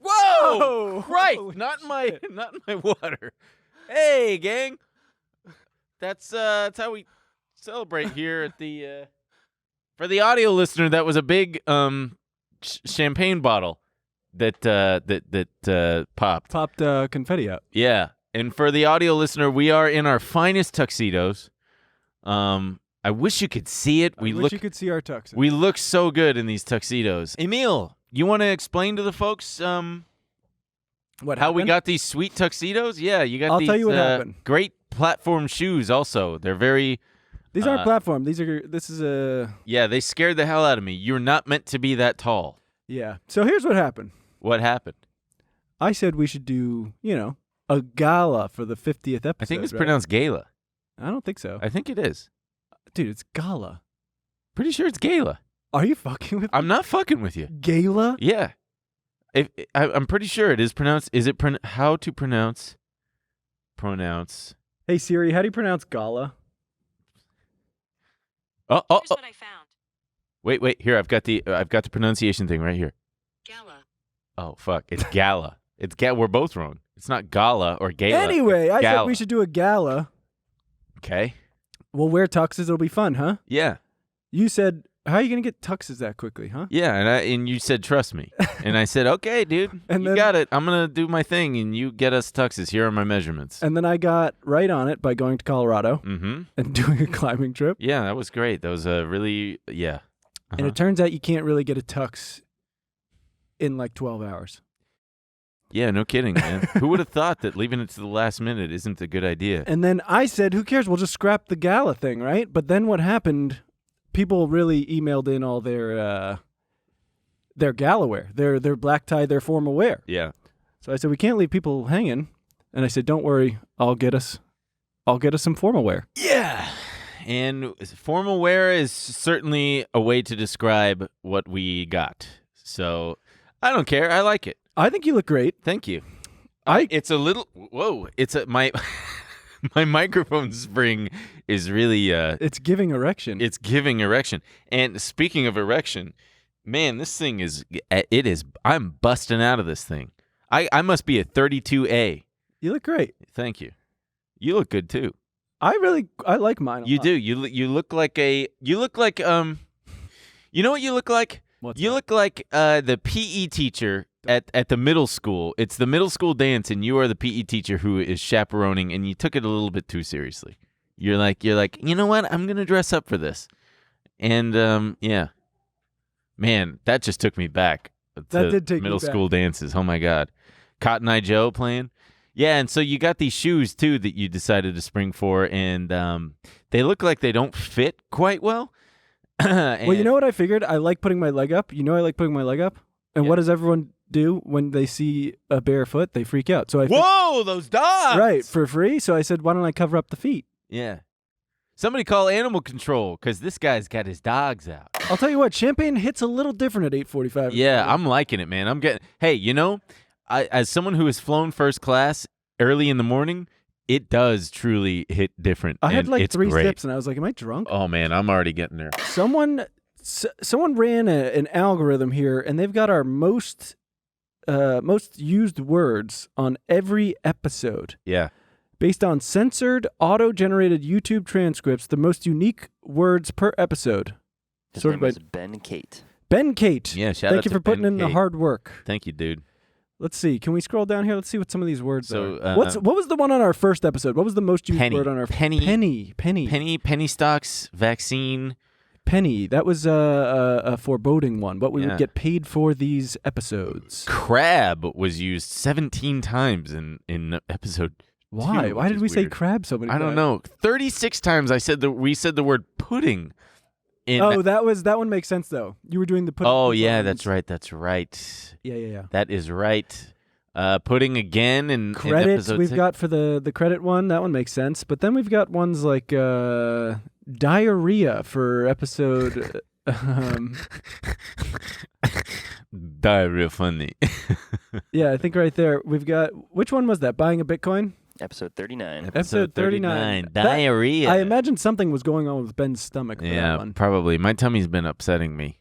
B: Whoa! Christ! Not in my water. Hey, gang. That's how we celebrate here at the. For the audio listener, that was a big champagne bottle that popped.
A: Popped confetti out.
B: Yeah, and for the audio listener, we are in our finest tuxedos. I wish you could see it.
A: I wish you could see our tux.
B: We look so good in these tuxedos. Emil, you want to explain to the folks
A: what
B: how we
A: happened?
B: got these sweet tuxedos? Yeah, you got
A: I'll
B: these
A: tell you what happened.
B: great platform shoes also. They're very
A: These aren't platform. This is a
B: yeah, they scared the hell out of me. You're not meant to be that tall.
A: yeah. So here's what happened.
B: What happened?
A: I said we should do, a gala for the 50th episode.
B: I think it's
A: right?
B: pronounced gala.
A: I don't think so.
B: I think it is.
A: Dude, it's gala.
B: Pretty sure it's gala.
A: Are you fucking with me?
B: I'm not fucking with you.
A: Gala?
B: Yeah. I'm pretty sure it is pronounced. Is it how to pronounce? Pronounce.
A: Hey Siri, how do you pronounce gala?
B: Oh.
K: Here's what I found.
B: Wait. Here, I've got the pronunciation thing right here.
K: Gala.
B: Oh fuck! It's gala. We're both wrong. It's not gala or gala.
A: Anyway, I said
B: Gala.
A: we should do a gala.
B: Okay.
A: We'll wear tuxes. It'll be fun, huh?
B: Yeah.
A: You said, how are you going to get tuxes that quickly, huh?
B: Yeah, and you said trust me, and I said okay, dude.
A: And
B: you
A: then-
B: got it. I'm gonna do my thing, and you get us tuxes. Here are my measurements.
A: And then I got right on it by going to Colorado
B: Mm-hmm.
A: and doing a climbing trip.
B: Yeah, that was great. That was a really yeah.
A: And
B: Uh-huh.
A: it turns out you can't really get a tux in like 12 hours.
B: Yeah, no kidding, man. Who would have thought that leaving it to the last minute isn't a good idea?
A: And then I said, who cares? We'll just scrap the gala thing, right? But then what happened, people really emailed in all their gala wear, their black tie, their formal wear.
B: Yeah.
A: So I said, we can't leave people hanging. And I said, don't worry, I'll get us some formal wear.
B: Yeah. And formal wear is certainly a way to describe what we got. So I don't care. I like it.
A: I think you look great.
B: Thank you.
A: I
B: It's a little. Whoa! It's my my microphone spring is really.
A: It's giving erection.
B: It's giving erection. And speaking of erection, man, this thing is. It is. I'm busting out of this thing. I must be a 32A.
A: You look great.
B: Thank you. You look good too.
A: I like mine. A
B: You
A: lot.
B: do. You look like you look like you know what you look like?
A: What's
B: you
A: that?
B: look like the PE teacher at the middle school. It's the middle school dance, and you are the PE teacher who is chaperoning, and you took it a little bit too seriously. You're like, you know what? I'm gonna dress up for this, and yeah, man, that just took me back.
A: That
B: to
A: did take me
B: middle
A: back.
B: school dances. Oh my God, Cotton Eye Joe playing. Yeah, and so you got these shoes too that you decided to spring for, and they look like they don't fit quite well.
A: Well, you know what I figured? I like putting my leg up. I like putting my leg up. And what does everyone do when they see a bare foot? They freak out. So
B: Whoa, those dogs!
A: Right, for free. So I said, why don't I cover up the feet?
B: Yeah. Somebody call animal control because this guy's got his dogs out.
A: I'll tell you what, champagne hits a little different at 8:45.
B: Yeah, I'm liking it, man. Hey, as someone who has flown first class early in the morning, it does truly hit different.
A: I had
B: and
A: like
B: it's
A: 3
B: great.
A: sips, and I was like, am I drunk?
B: Oh, man, I'm already getting there.
A: Someone ran an algorithm here, and they've got our most used words on every episode.
B: Yeah.
A: Based on censored, auto-generated YouTube transcripts, the most unique words per episode.
K: His
A: Sorted
K: name
A: by
K: is Ben Kate.
A: Ben Kate.
B: Yeah, shout out
A: Thank you
B: to
A: for putting
B: Ben
A: in the
B: Kate.
A: hard work.
B: Thank you, dude.
A: Let's see. Can we scroll down here? Let's see what some of these words
B: So,
A: are. What was the one on our first episode? What was the most used
B: Penny.
A: word on our
B: Penny.
A: Penny.
B: Penny stocks, vaccine.
A: Penny. That was a foreboding one. What we
B: Yeah.
A: would get paid for these episodes.
B: Crab was used 17 times in episode.
A: Why?
B: 2,
A: Why
B: which
A: did
B: is
A: we say
B: weird.
A: crab so many
B: I
A: times?
B: don't know. 36 times we said the word pudding.
A: Oh, that one makes sense though. You were doing the pudding.
B: Oh yeah, that's right.
A: Yeah.
B: That is right. Pudding again in
A: Credits
B: episode
A: we've
B: 6.
A: got for the credit one. That one makes sense. But then we've got ones like diarrhea for episode.
B: Diarrhea funny.
A: Yeah, I think right there we've got. Which one was that? Buying a Bitcoin?
K: Episode 39.
A: Episode 39.
B: Diarrhea.
A: I imagine something was going on with Ben's stomach for that
B: Yeah,
A: one.
B: probably. My tummy's been upsetting me.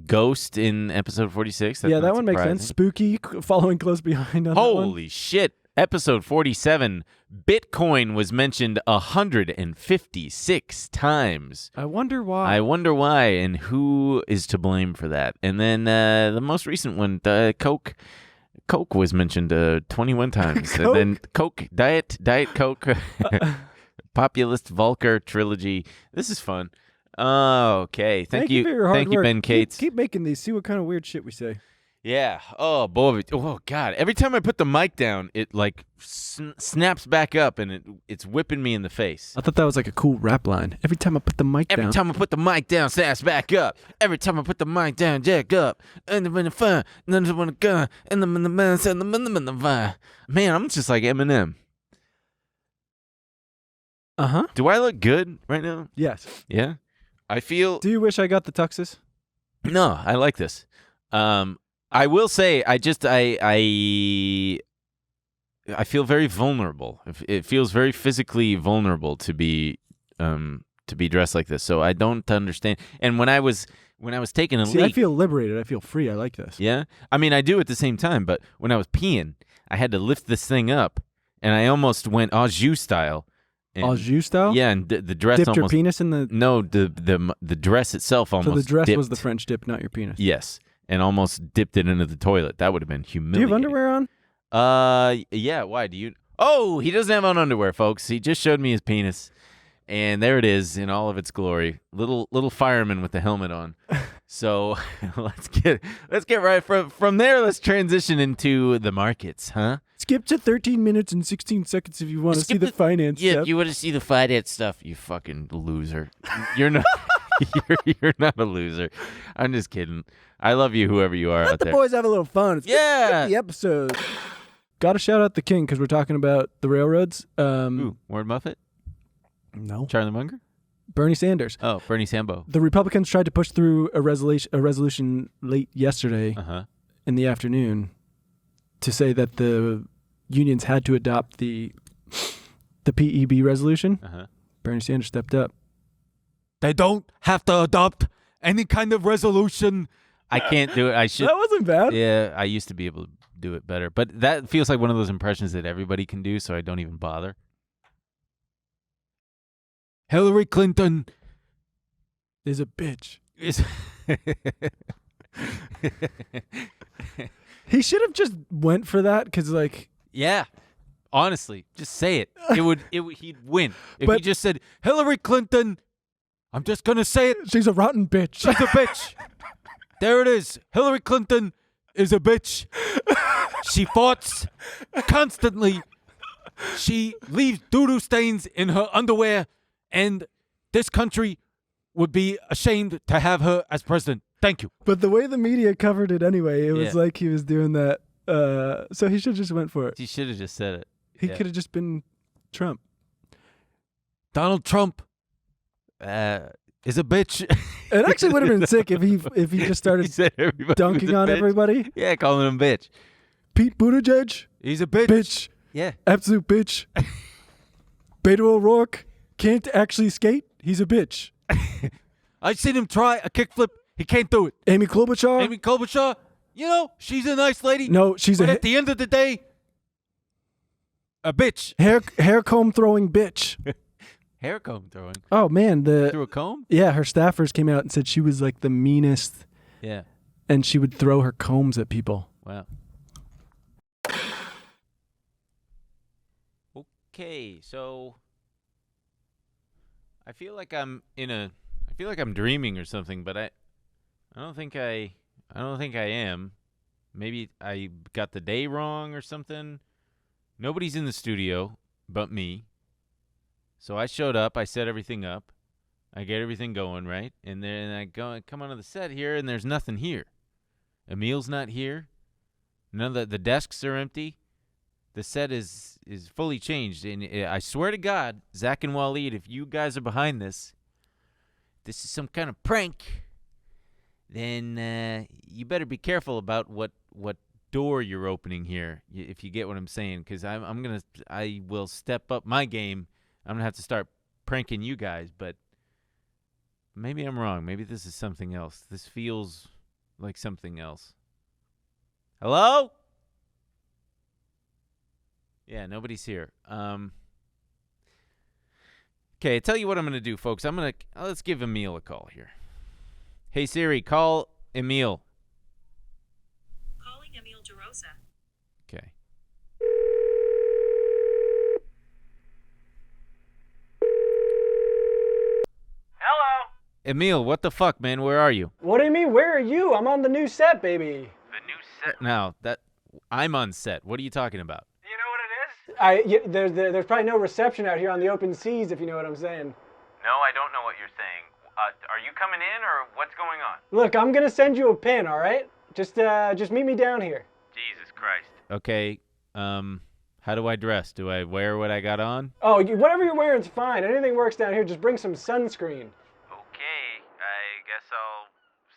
B: Ghost in episode 46. That's
A: Yeah, that
B: not
A: one makes sense. Spooky, following close behind on that one.
B: Holy shit. Episode 47, Bitcoin was mentioned 156 times.
A: I wonder why.
B: And who is to blame for that? And then the most recent one, Coke was mentioned 21 times. And then Coke, Diet Coke, Populist Volcker Trilogy. This is fun. Oh, okay. Thank you
A: for your hard
B: Thank you,
A: work.
B: Ben Cates.
A: Keep making these. See what kind of weird shit we say.
B: Yeah. Oh, boy. Oh, God. Every time I put the mic down, it like snaps back up and it's whipping me in the face.
A: I thought that was like a cool rap line. Every time I put the mic down.
B: Every time I put the mic down, snaps back up. Every time I put the mic down, jack up. And then the fun, and then the gun, and then the man said the fire. Man, I'm just like Eminem.
A: Uh-huh.
B: Do I look good right now?
A: Yes.
B: Yeah. I feel.
A: Do you wish I got the tuxes?
B: No, I like this. I will say, I feel very vulnerable. It feels very physically vulnerable to be dressed like this. So I don't understand. And when I was taking a
A: See,
B: leak,
A: I feel liberated. I feel free. I like this.
B: yeah. I mean, I do at the same time. But when I was peeing, I had to lift this thing up, and I almost went au jus style.
A: Au jus style?
B: Yeah, and the dress
A: Dipped your
B: almost.
A: penis in the.
B: No, the dress itself almost.
A: So the dress was
B: dipped.
A: the French dip, not your penis.
B: Yes, and almost dipped it into the toilet. That would have been
A: Do
B: humiliating.
A: you have underwear on?
B: Yeah. Why do you? Oh, he doesn't have on underwear, folks. He just showed me his penis, and there it is in all of its glory. Little fireman with the helmet on. So let's get right from there. Let's transition into the markets, huh?
A: Skip to 13 minutes and 16 seconds if you want to see the finance
B: Yeah,
A: stuff.
B: if you want to see the finance stuff, you fucking loser. You're not. You're not a loser. I'm just kidding. I love you, whoever you are
A: Let
B: out
A: the
B: there.
A: boys have a little fun. It's
B: Yeah.
A: the episode. Got to shout out the king because we're talking about the railroads.
B: Ooh, Warren Buffett,
A: No.
B: Charlie Munger.
A: Bernie Sanders.
B: Oh, Bernie Sambo.
A: The Republicans tried to push through a resolution late yesterday in the afternoon to say that the unions had to adopt the PEB resolution. Bernie Sanders stepped up.
B: They don't have to adopt any kind of resolution. I can't do it. I should.
A: That wasn't bad.
B: Yeah, I used to be able to do it better, but that feels like one of those impressions that everybody can do, so I don't even bother. Hillary Clinton
A: is a bitch.
B: is.
A: He should have just went for that because, like,
B: Yeah. Honestly, just say it. It would. He'd win if he
A: But-
B: just said Hillary Clinton. I'm just gonna say it.
A: she's a rotten bitch.
B: She's a bitch. There it is. Hillary Clinton is a bitch. She farts constantly. She leaves doo-doo stains in her underwear, and this country would be ashamed to have her as president. Thank you.
A: But the way the media covered it anyway, it was
B: Yeah.
A: like he was doing that. So he should have just went for it.
B: She should have just said it.
A: He
B: Yeah.
A: could have just been Trump.
B: Donald Trump is a bitch.
A: It actually would have been sick if he just started
B: He said everybody was
A: dunking
B: a
A: on
B: bitch.
A: everybody.
B: Yeah, calling him bitch.
A: Pete Buttigieg,
B: He's a bitch.
A: bitch,
B: Yeah.
A: absolute bitch. Beto O'Rourke can't actually skate. He's a bitch.
B: I've seen him try a kickflip. He can't do it.
A: Amy Klobuchar.
B: Amy Klobuchar, you know, she's a nice lady.
A: No, she's
B: But
A: a
B: at the end of the day, a bitch.
A: hair comb throwing bitch.
B: Hair comb throwing.
A: Oh man,
B: Through a comb?
A: yeah, her staffers came out and said she was like the meanest,
B: Yeah.
A: and she would throw her combs at people.
B: Wow. Okay, so I feel like I'm dreaming or something, but I don't think I am. Maybe I got the day wrong or something. Nobody's in the studio but me. So I showed up, I set everything up. I get everything going, right? And then I come onto the set here and there's nothing here. Emil's not here. None of the desks are empty. The set is fully changed, and I swear to God, Zach and Waleed, if you guys are behind this is some kind of prank, then you better be careful about what door you're opening here, if you get what I'm saying, because I will step up my game. I'm gonna have to start pranking you guys, but maybe I'm wrong. Maybe this is something else. This feels like something else. Hello? Yeah, nobody's here. Okay, I tell you what I'm gonna do, folks. Let's give Emil a call here. Hey Siri, call Emil.
L: Calling Emil DeRosa.
B: Okay.
M: Hello.
B: Emil, what the fuck, man? Where are you?
M: What do you mean? Where are you? I'm on the new set, baby.
B: The new set. Now I'm on set. What are you talking about?
M: Do you know what it is? There's probably no reception out here on the open seas, if you know what I'm saying.
B: No, I don't know what you're saying. Are you coming in, or what's going on?
M: Look, I'm gonna send you a pin, all right? Just meet me down here.
B: Jesus Christ. Okay. How do I dress? Do I wear what I got on?
M: Oh, whatever you're wearing's fine. Anything works down here. Just bring some sunscreen.
B: Okay. I guess I'll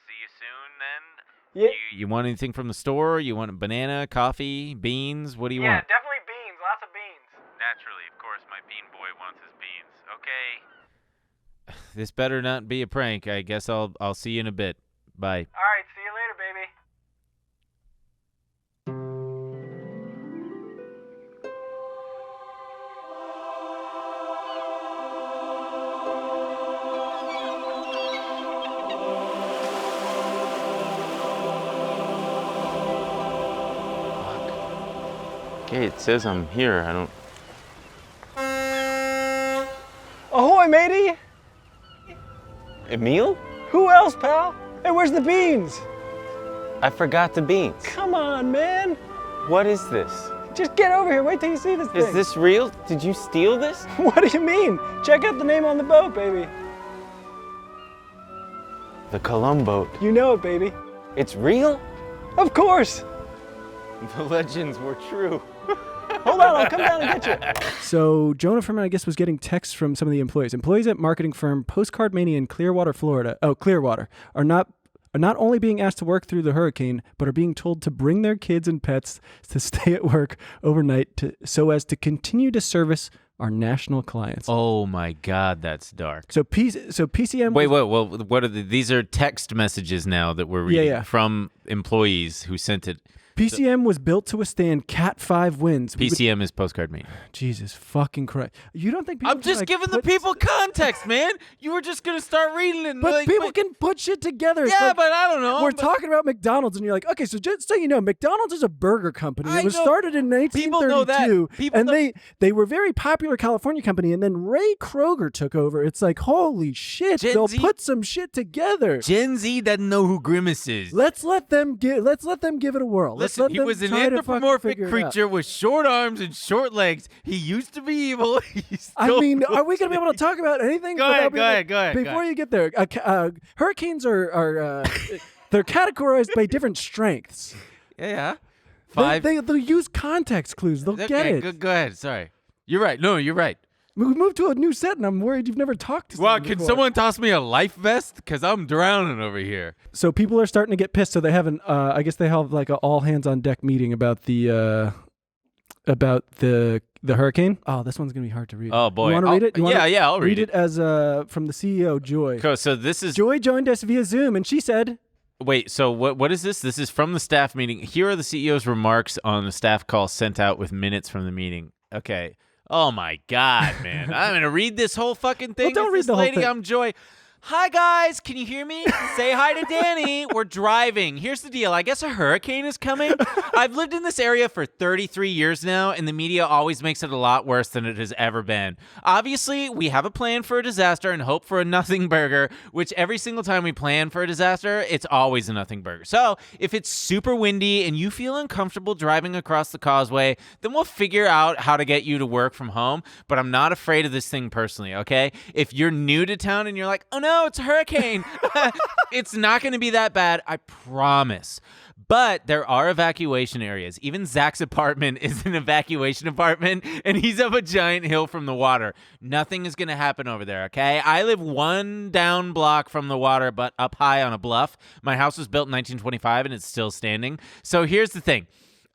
B: see you soon then.
M: Yeah.
B: You want anything from the store? You want a banana, coffee, beans? What do you want?
M: Definitely beans. Lots of beans.
B: Naturally, of course, my bean boy wants his beans. Okay. This better not be a prank. I guess I'll see you in a bit. Bye.
M: All right. See you later, baby.
B: Okay, it says I'm here. I don't...
M: Ahoy, matey!
N: Emil?
M: Who else, pal? Hey, where's the beans?
N: I forgot the beans.
M: Come on, man.
N: What is this?
M: Just get over here. Wait till you see this thing.
N: Is this real? Did you steal this?
M: What do you mean? Check out the name on the boat, baby.
N: The Columboat.
M: You know it, baby.
N: It's real?
M: Of course.
N: The legends were true.
M: Hold on, I'll come down and get you.
A: So Jonah Furman, I guess, was getting texts from some of the employees. Employees at marketing firm Postcard Mania in Clearwater, Florida. Oh, Clearwater are not only being asked to work through the hurricane, but are being told to bring their kids and pets to stay at work overnight so as to continue to service our national clients.
B: Oh my God, that's dark.
A: So PCM.
B: Wait. Well, what are these? Are text messages now that we're reading from employees who sent it.
A: PCM was built to withstand Cat 5 winds.
B: PCM is postcard mania.
A: Jesus fucking Christ! You don't think people?
B: I'm just
A: can,
B: giving the people context, man. You were just gonna start reading it.
A: But people can put shit together. It's
B: Yeah,
A: like,
B: but I don't know.
A: We're
B: but
A: talking about McDonald's, and you're like, okay, so just so you know, McDonald's is a burger company.
B: I
A: It was
B: know.
A: started in
B: People know that.
A: 1932, and they were a very popular California company. And then Ray Kroger took over. It's like, holy shit,
B: Gen
A: they'll
B: Z-
A: put some shit together.
B: Gen Z doesn't know who Grimace is.
A: Let's let them give it a whirl.
B: Listen, he was an anthropomorphic creature with short arms and short legs. He used to be evil.
A: I mean, are we going to be able to talk about anything?
B: Go ahead.
A: Before you get there, hurricanes are they're categorized by different strengths.
B: Yeah. Five.
A: They'll use context clues. They'll get it.
B: Go ahead. Sorry. You're right. No, you're right.
A: We moved to a new set, and I'm worried you've never talked to
B: Well,
A: someone
B: can
A: before.
B: someone toss me a life vest? Because I'm drowning over here.
A: So people are starting to get pissed. So they have I guess they have like an all hands on deck meeting about the hurricane. Oh, this one's gonna be hard to read.
B: Oh boy.
A: You want to read it?
B: I'll read
A: it as from the CEO, Joy.
B: Cool, so this is
A: Joy joined us via Zoom, and she said,
B: Wait, so what is this? This is from the staff meeting. Here are the CEO's remarks on the staff call sent out with minutes from the meeting. Okay. Oh my God, man. I'm going to read this whole fucking thing.
A: Well, don't read
B: this
A: the whole
B: lady.
A: thing.
B: I'm Joy. Hi, guys. Can you hear me? Say hi to Danny. We're driving. Here's the deal. I guess a hurricane is coming. I've lived in this area for 33 years now, and the media always makes it a lot worse than it has ever been. Obviously, we have a plan for a disaster and hope for a nothing burger, which every single time we plan for a disaster, it's always a nothing burger. So if it's super windy and you feel uncomfortable driving across the causeway, then we'll figure out how to get you to work from home. But I'm not afraid of this thing personally, okay? If you're new to town and you're like, oh no, it's a hurricane. It's not going to be that bad, I promise. But there are evacuation areas. Even Zach's apartment is an evacuation apartment, and he's up a giant hill from the water. Nothing is going to happen over there, okay? I live one down block from the water, but up high on a bluff. My house was built in 1925, and it's still standing. So here's the thing.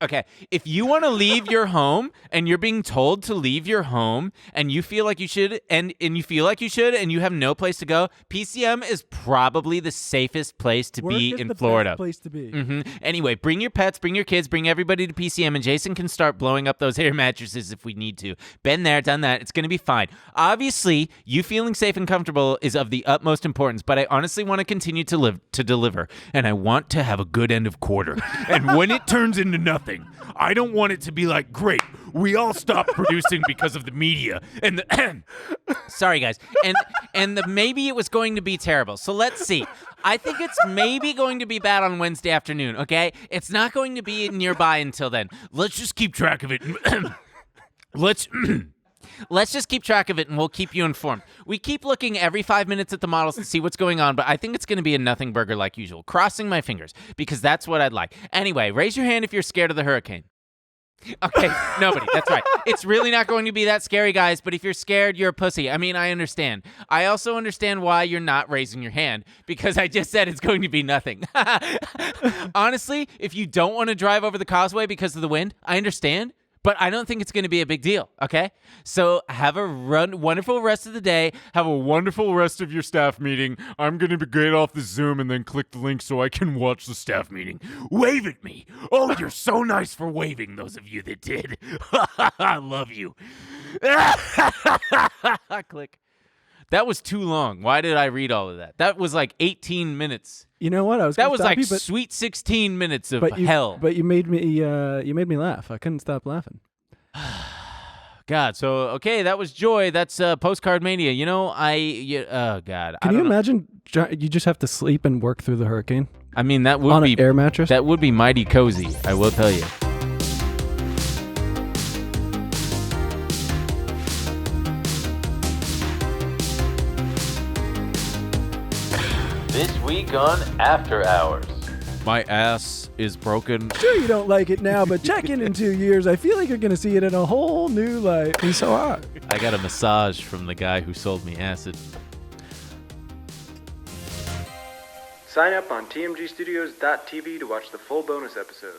B: Okay, if you want to leave your home and you're being told to leave your home and you feel like you should and you feel like you should and you have no place to go, PCM is probably the safest place to be in Florida.
A: Best place to be.
B: Anyway, bring your pets, bring your kids, bring everybody to PCM, and Jason can start blowing up those air mattresses if we need to. Been there, done that. It's going to be fine. Obviously, you feeling safe and comfortable is of the utmost importance, but I honestly want to continue to deliver, and I want to have a good end of quarter. And when it turns into nothing, I don't want it to be like, great, we all stopped producing because of the media. And sorry, guys. And maybe it was going to be terrible. So let's see. I think it's maybe going to be bad on Wednesday afternoon, okay? It's not going to be nearby until then. Let's just keep track of it. Let's just keep track of it, and we'll keep you informed. We keep looking every 5 minutes at the models to see what's going on, but I think it's going to be a nothing burger like usual. Crossing my fingers, because that's what I'd like. Anyway, raise your hand if you're scared of the hurricane. Okay, nobody. That's right. It's really not going to be that scary, guys, but if you're scared, you're a pussy. I mean, I understand. I also understand why you're not raising your hand, because I just said it's going to be nothing. Honestly, if you don't want to drive over the causeway because of the wind, I understand. But I don't think it's going to be a big deal, okay? So have a wonderful rest of the day. Have a wonderful rest of your staff meeting. I'm going to get off the Zoom and then click the link so I can watch the staff meeting. Wave at me. Oh, you're so nice for waving, those of you that did. I love you. Click. That was too long. Why did I read all of that? That was like 18 minutes.
A: You know what?
B: That was like sweet 16 minutes of hell.
A: But you made me laugh. I couldn't stop laughing.
B: God, so okay, that was Joy. That's Postcard Mania. You know, oh God.
A: Can you imagine? You just have to sleep and work through the hurricane.
B: I mean, that would
A: on
B: be
A: an air mattress.
B: That would be mighty cozy. I will tell you. This week on After Hours. My ass is broken.
A: Sure you don't like it now, but check in 2 years. I feel like you're going to see it in a whole new light. He's so hot.
B: I got a massage from the guy who sold me acid.
L: Sign up on tmgstudios.tv to watch the full bonus episode.